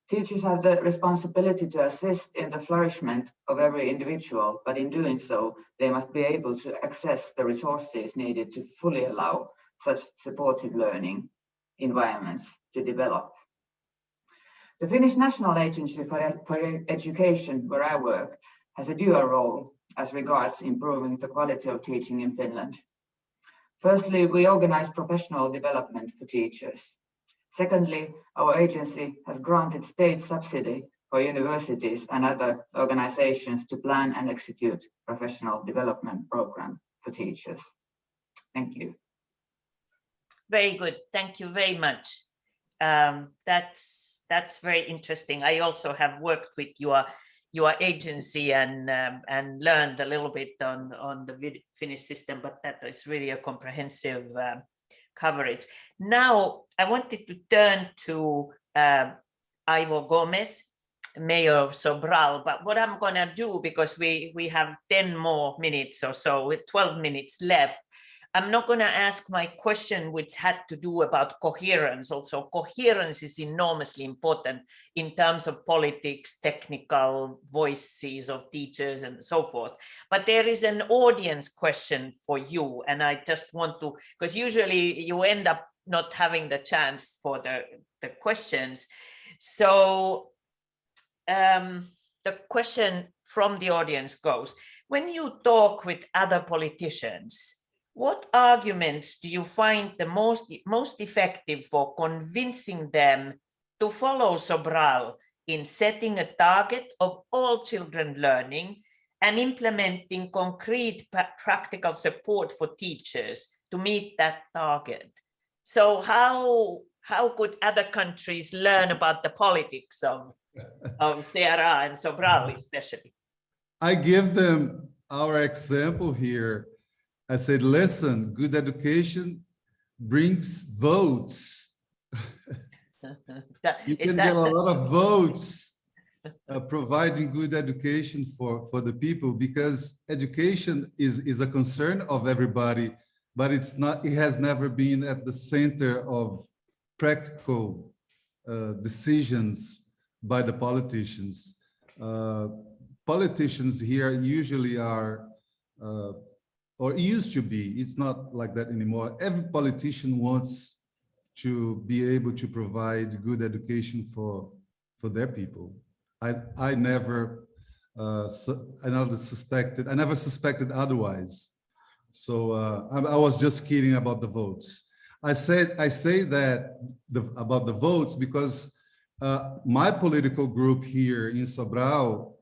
Teachers have the responsibility to assist in the flourishment of every individual, but in doing so, they must be able to access the resources needed to fully allow such supportive learning environments to develop. The Finnish National Agency for Education, where I work, has a dual role as regards improving the quality of teaching in Finland. Firstly, we organize professional development for teachers. Secondly, our agency has granted state subsidy for universities and other organizations to plan and execute professional development program for teachers. Thank you. Very good. Thank you very much. That's very interesting. I also have worked with your agency and learned a little bit on the Finnish system, but that is really a comprehensive coverage. Now, I wanted to turn to Ivo Gomez, Mayor of Sobral, but what I'm going to do, because we have 10 more minutes or so, with 12 minutes left, I'm not going to ask my question, which had to do about coherence. Also, coherence is enormously important in terms of politics, technical voices of teachers, and so forth. But there is an audience question for you, and I just want to, because usually you end up not having the chance for the questions. So the question from the audience goes, when you talk with other politicians, what arguments do you find the most effective for convincing them to follow Sobral in setting a target of all children learning and implementing concrete practical support for teachers to meet that target? So how could other countries learn about the politics of Ceará and Sobral especially? I give them our example here. I said, listen, good education brings votes. You can get a lot of votes providing good education for the people, because education is a concern of everybody, but it has never been at the center of practical decisions by the politicians. politicians here usually are, or used to be, it's not like that anymore. Every politician wants to be able to provide good education for their people. I never suspected otherwise. So I was just kidding about the votes. I say that about the votes because my political group here in Sobral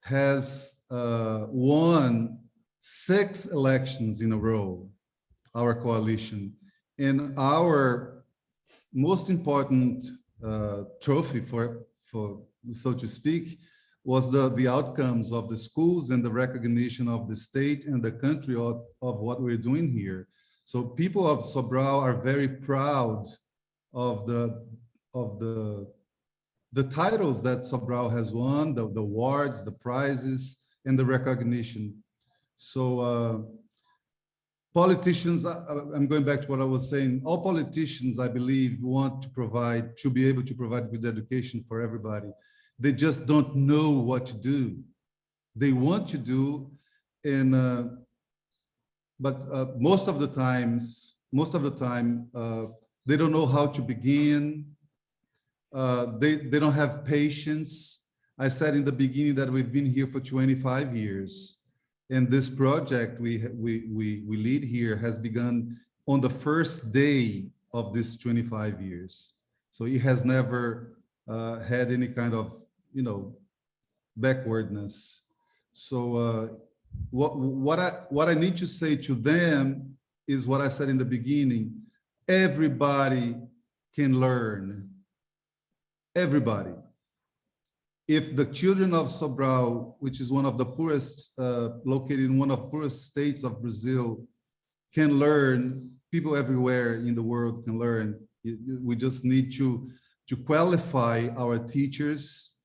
has won 6 elections in a row, our coalition. And our most important trophy, for so to speak, was the outcomes of the schools and the recognition of the state and the country of what we're doing here. So people of Sobral are very proud of the titles that Sobral has won, the awards, the prizes, and the recognition. So politicians, I'm going back to what I was saying, all politicians, I believe, want to be able to provide good education for everybody. They just don't know what to do. They want to do, but most of the time, they don't know how to begin. They don't have patience. I said in the beginning that we've been here for 25 years. And this project we lead here has begun on the first day of this 25 years. So it has never had any kind of, backwardness. So what I need to say to them is what I said in the beginning. Everybody can learn. Everybody. If the children of Sobral, which is one of the poorest, located in one of the poorest states of Brazil, can learn, people everywhere in the world can learn. We just need to qualify our teachers.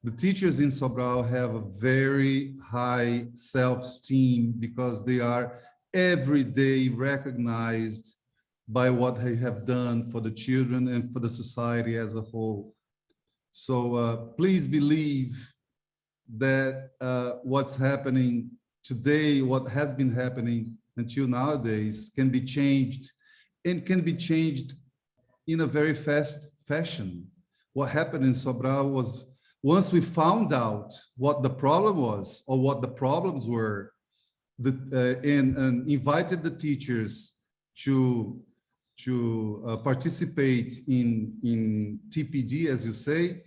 The teachers in Sobral have a very high self-esteem because they are every day recognized by what they have done for the children and for the society as a whole. So please believe that what's happening today, what has been happening until nowadays, can be changed, and can be changed in a very fast fashion. What happened in Sobral was, once we found out what the problem was or what the problems were, and invited the teachers to participate in TPD, as you say,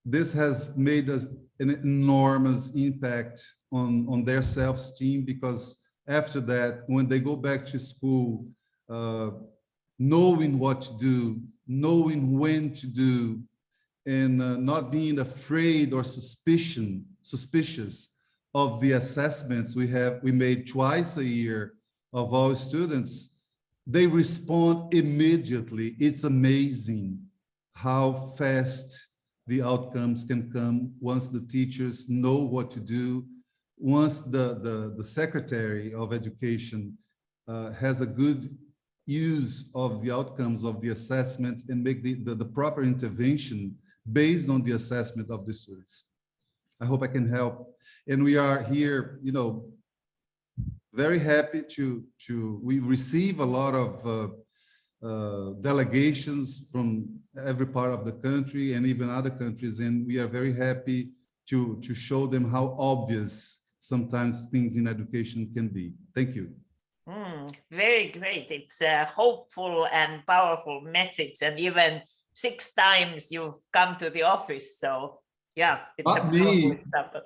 this has made us an enormous impact on their self-esteem, because after that, when they go back to school, knowing what to do, knowing when to do, and not being afraid or suspicious of the assessments we made twice a year of our students, they respond immediately. It's amazing how fast the outcomes can come once the teachers know what to do, once the Secretary of Education has a good use of the outcomes of the assessment and make the proper intervention based on the assessment of the students. I hope I can help. And we are here, very happy we receive a lot of delegations from every part of the country and even other countries, and we are very happy to show them how obvious sometimes things in education can be. Thank you. Very great. It's a hopeful and powerful message, and even 6 times you've come to the office. So yeah, it's not me.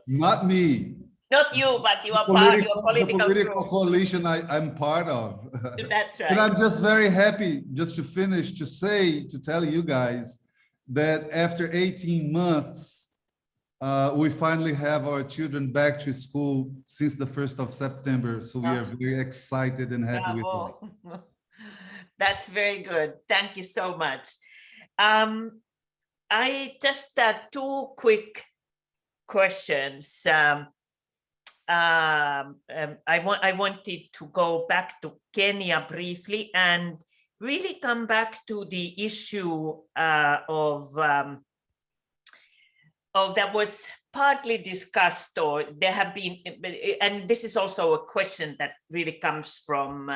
Not me. Not you, but you are the political coalition I'm part of. That's right. And I'm just very happy, just to finish, to tell you guys that after 18 months, we finally have our children back to school since the 1st of September. So we are very excited and happy with that. That's very good. Thank you so much. I just 2 quick questions. I wanted to go back to Kenya briefly and really come back to the issue of that was partly discussed, or there have been, and this is also a question that really comes from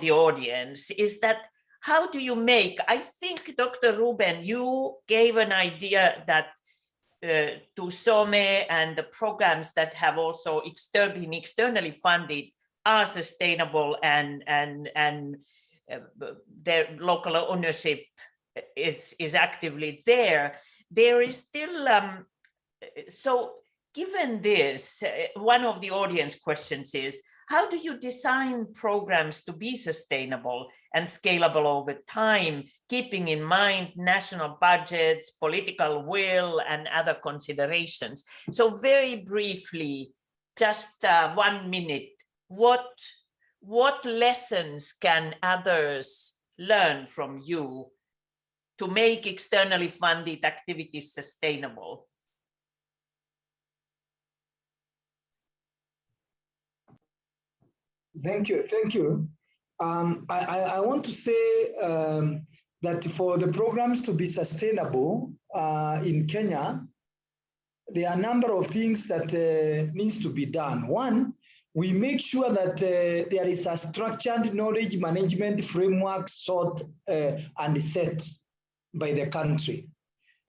the audience, is that how do you make, I think, Dr. Ruben, you gave an idea that to SOME and the programs that have also been externally funded are sustainable, and their local ownership is actively there. There is still, so given this, one of the audience questions is, how do you design programs to be sustainable and scalable over time, keeping in mind national budgets, political will, and other considerations? So very briefly, just 1 minute, what lessons can others learn from you to make externally funded activities sustainable? Thank you. Thank you. I want to say that for the programs to be sustainable in Kenya, there are a number of things that needs to be done. One, we make sure that there is a structured knowledge management framework sought and set by the country,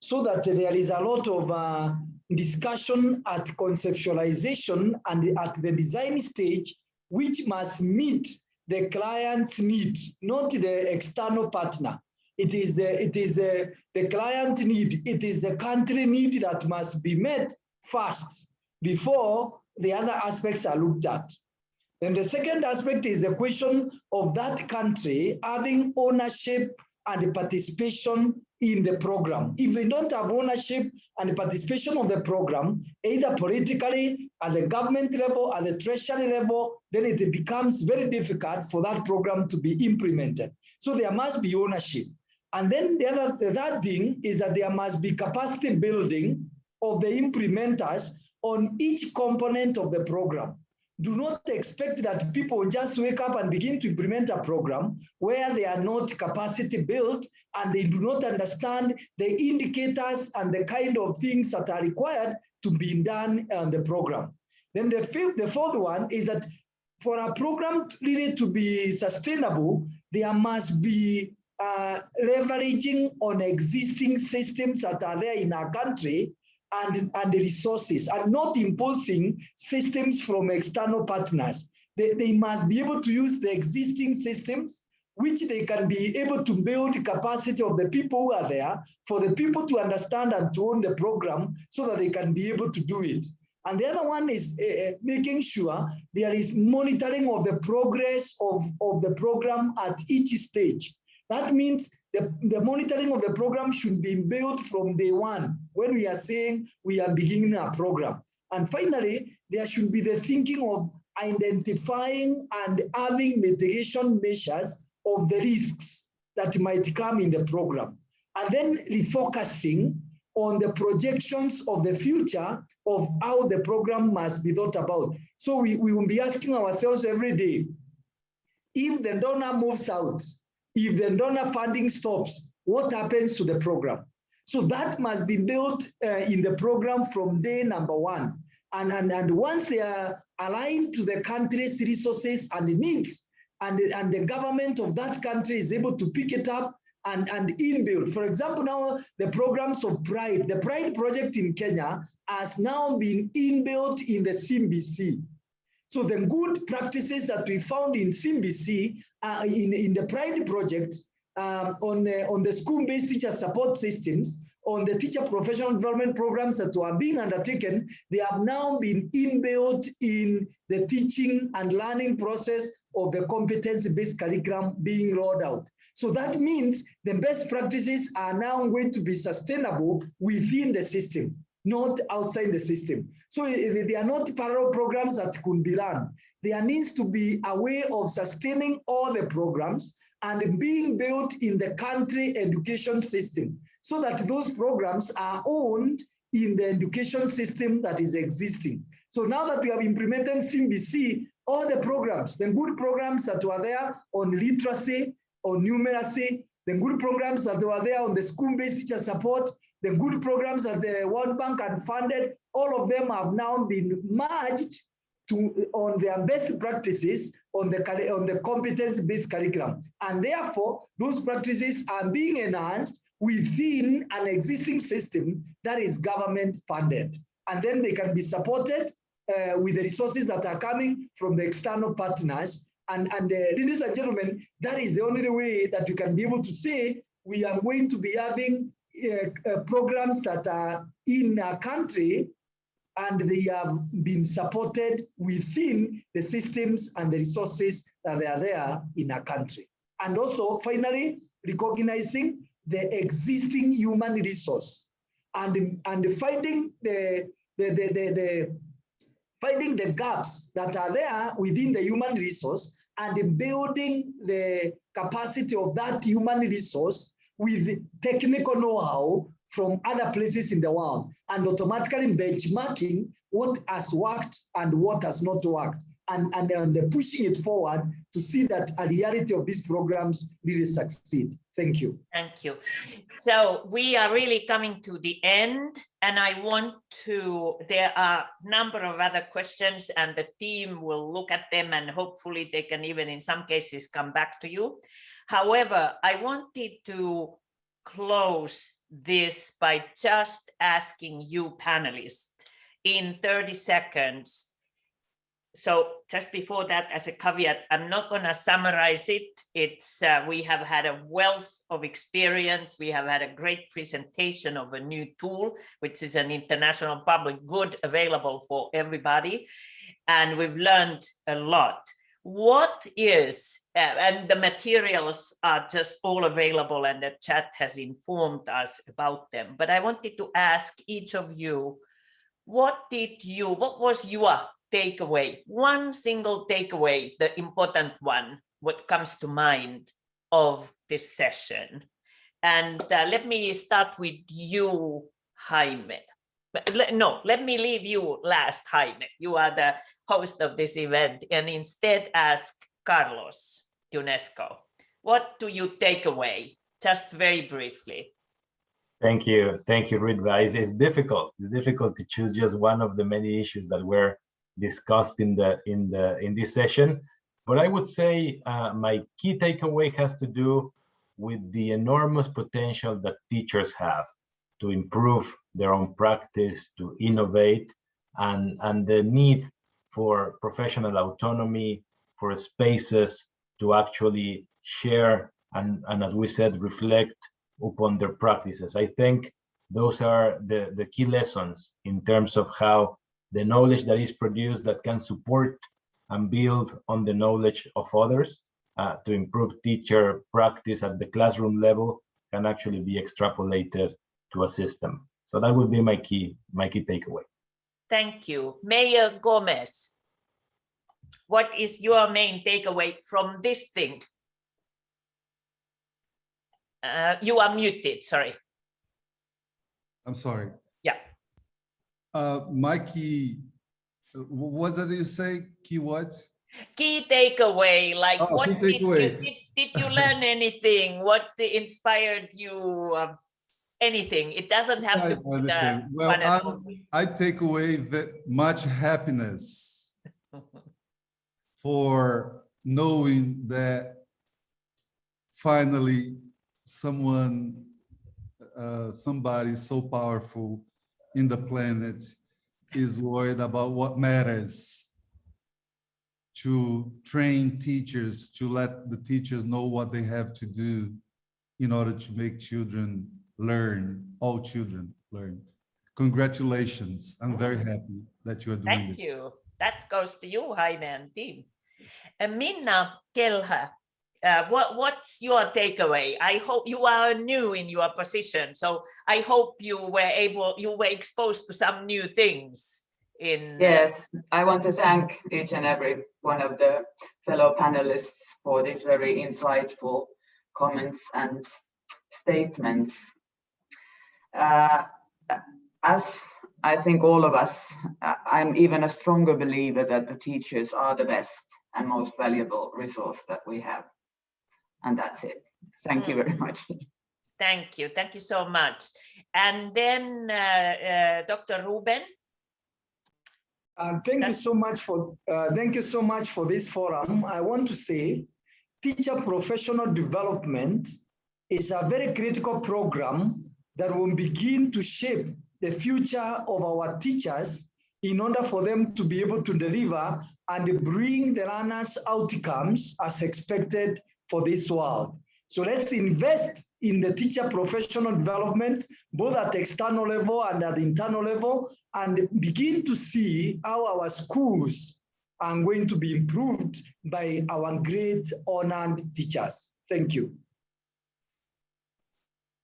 so that there is a lot of discussion at conceptualization and at the design stage, which must meet the client's need, not the external partner. It is the client need, it is the country need that must be met first before the other aspects are looked at. Then the second aspect is the question of that country having ownership and participation in the program. If they don't have ownership and participation of the program, either politically, at the government level, at the treasury level, then it becomes very difficult for that program to be implemented. So there must be ownership. And then the third thing is that there must be capacity building of the implementers on each component of the program. Do not expect that people just wake up and begin to implement a program where they are not capacity built and they do not understand the indicators and the kind of things that are required to be done on the program. Then the fourth one is that for a program really to be sustainable, there must be leveraging on existing systems that are there in our country and the resources, and not imposing systems from external partners. They must be able to use the existing systems, which they can be able to build capacity of the people who are there, for the people to understand and to own the program so that they can be able to do it. And the other one is making sure there is monitoring of the progress of the program at each stage. That means the monitoring of the program should be built from day one, when we are saying we are beginning a program. And finally, there should be the thinking of identifying and having mitigation measures of the risks that might come in the program. And then refocusing on the projections of the future of how the program must be thought about. So we will be asking ourselves every day, if the donor moves out, if the donor funding stops, what happens to the program? So that must be built in the program from day number one. And once they are aligned to the country's resources and needs, and the government of that country is able to pick it up and inbuild. For example, now the programs of Pride, the Pride project in Kenya has now been inbuilt in the CBC. So the good practices that we found in CBC, in the Pride project, on the school-based teacher support systems, on the teacher professional development programs that were being undertaken, they have now been inbuilt in the teaching and learning process of the competency-based curriculum being rolled out. So that means the best practices are now going to be sustainable within the system, not outside the system. So they are not parallel programs that could be run. There needs to be a way of sustaining all the programs and being built in the country education system, so that those programs are owned in the education system that is existing. So now that we have implemented CBC, all the programs, the good programs that were there on literacy, on numeracy, the good programs that were there on the school-based teacher support, the good programs that the World Bank had funded, all of them have now been merged on their best practices on the competence-based curriculum. And therefore, those practices are being enhanced within an existing system that is government funded. And then they can be supported with the resources that are coming from the external partners. And ladies and gentlemen, that is the only way that you can be able to say we are going to be having programs that are in a country and they have been supported within the systems and the resources that are there in a country. And also, finally, recognizing the existing human resource and finding finding the gaps that are there within the human resource and building the capacity of that human resource with technical know-how from other places in the world, and automatically benchmarking what has worked and what has not worked, and pushing it forward to see that a reality of these programs really succeed. Thank you. Thank you. So we are really coming to the end, and I want to, there are a number of other questions and the team will look at them and hopefully they can even in some cases come back to you. However, I wanted to close this by just asking you panelists in 30 seconds. So just before that, as a caveat, I'm not going to summarize it. It's we have had a wealth of experience. We have had a great presentation of a new tool, which is an international public good available for everybody. And we've learned a lot. What is, and the materials are just all available and the chat has informed us about them. But I wanted to ask each of you, what was your takeaway? One single takeaway, the important one, what comes to mind of this session? And let me start with you, Jaime. No, let me leave you last, Jaime. You are the host of this event, and instead ask Carlos UNESCO. What do you take away? Just very briefly. Thank you, Ridva. It's difficult. It's difficult to choose just one of the many issues that were discussed in this session. But I would say my key takeaway has to do with the enormous potential that teachers have to improve their own practice, to innovate, and the need for professional autonomy, for spaces to actually share and as we said, reflect upon their practices. I think those are the key lessons in terms of how the knowledge that is produced that can support and build on the knowledge of others to improve teacher practice at the classroom level can actually be extrapolated to a system. So that would be my key takeaway. Thank you. Mayor Gomez, what is your main takeaway from this thing? You are muted, sorry. I'm sorry. Yeah. My key, what did you say? Key what? Key takeaway, like what did you learn anything? What inspired you? Anything. It doesn't have to be the well, I take away much happiness for knowing that finally somebody so powerful in the planet is worried about what matters, to train teachers, to let the teachers know what they have to do in order to make children learn, all children learn. Congratulations. I'm very happy that you are doing it. Thank you. That goes to you, Jaime and team. And Minna Kelha, what's your takeaway? I hope you are new in your position, so I hope you were exposed to some new things. Yes, I want to thank each and every one of the fellow panelists for these very insightful comments and statements. As I think all of us, I'm even a stronger believer that the teachers are the best and most valuable resource that we have. And that's it. Thank you very much. Thank you so much. And then Dr. Ruben. Thank you so much for this forum. I want to say teacher professional development is a very critical program that will begin to shape the future of our teachers in order for them to be able to deliver and bring the learners' outcomes as expected for this world. So let's invest in the teacher professional development, both at external level and at internal level, and begin to see how our schools are going to be improved by our great honored teachers. Thank you.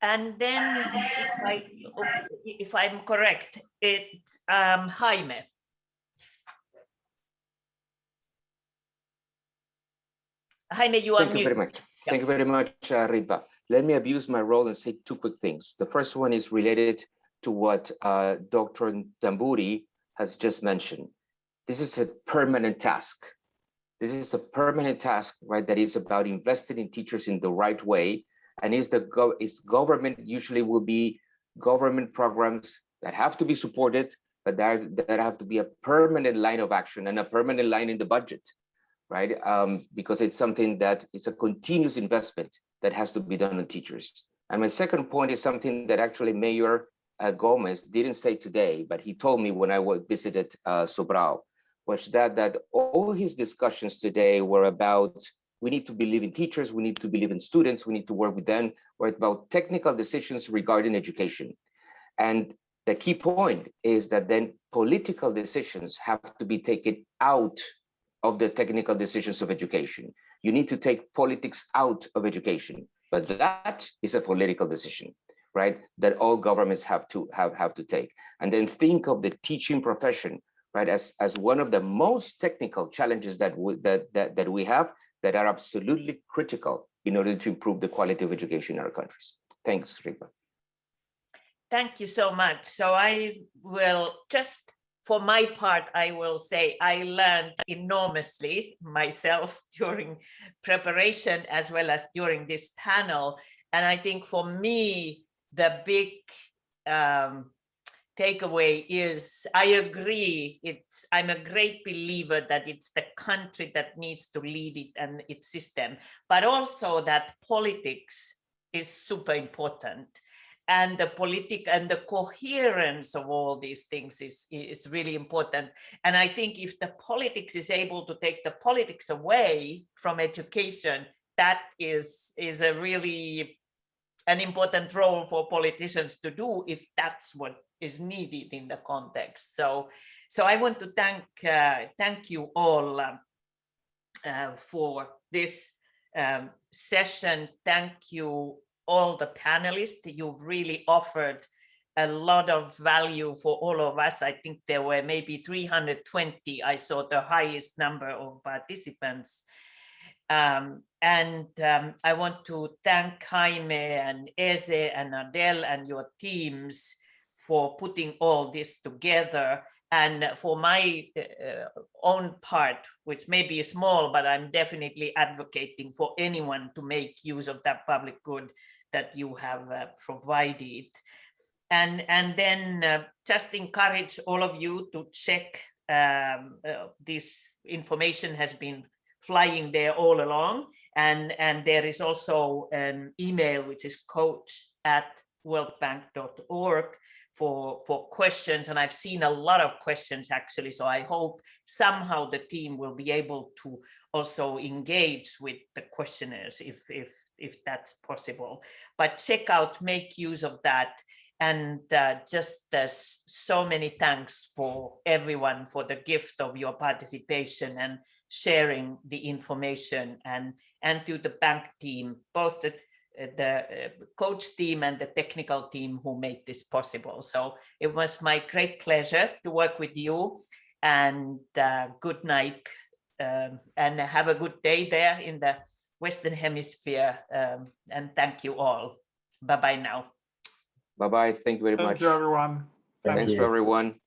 And then, if I'm correct, it's Jaime. Jaime, you are Thank you very much. Yeah. Thank you very much, Ritva. Let me abuse my role and say two quick things. The first one is related to what Dr. Tambur has just mentioned. This is a permanent task. This is a permanent task, right? That is about investing in teachers in the right way. And is government usually will be government programs that have to be supported, but that have to be a permanent line of action and a permanent line in the budget, right? Because it's something that it's a continuous investment that has to be done on teachers. And my second point is something that actually Mayor Gomez didn't say today, but he told me when I visited Sobrao, was that all his discussions today were about we need to believe in teachers, we need to believe in students, we need to work with them, or about technical decisions regarding education. And the key point is that then political decisions have to be taken out of the technical decisions of education. You need to take politics out of education, but that is a political decision, right? That all governments have to take. And then think of the teaching profession, right, as one of the most technical challenges that we have, that are absolutely critical in order to improve the quality of education in our countries. Thanks, Ripa. Thank you so much. So I will just, for my part, I will say I learned enormously myself during preparation as well as during this panel. And I think for me, the big takeaway is I agree. I'm a great believer that it's the country that needs to lead it and its system, but also that politics is super important. And the and the coherence of all these things is really important. And I think if the politics is able to take the politics away from education, that is a really an important role for politicians to do if that's what is needed in the context. So I want to thank you all for this session. Thank you all the panelists. You've really offered a lot of value for all of us. I think there were maybe 320. I saw the highest number of participants. I want to thank Jaime and Eze and Adele and your teams for putting all this together. And for my own part, which may be small, but I'm definitely advocating for anyone to make use of that public good that you have provided. And then just encourage all of you to check this information has been flying there all along. And there is also an email, which is coach@worldbank.org for questions. And I've seen a lot of questions actually. So I hope somehow the team will be able to also engage with the questionnaires if that's possible. But check out, make use of that. And just so many thanks for everyone for the gift of your participation and sharing the information, and to the bank team, both the coach team and the technical team who made this possible. So it was my great pleasure to work with you, and good night, and have a good day there in the Western Hemisphere, and thank you all. Bye-bye now. Bye-bye. Thank you very much. Thank you, everyone. Thanks to everyone.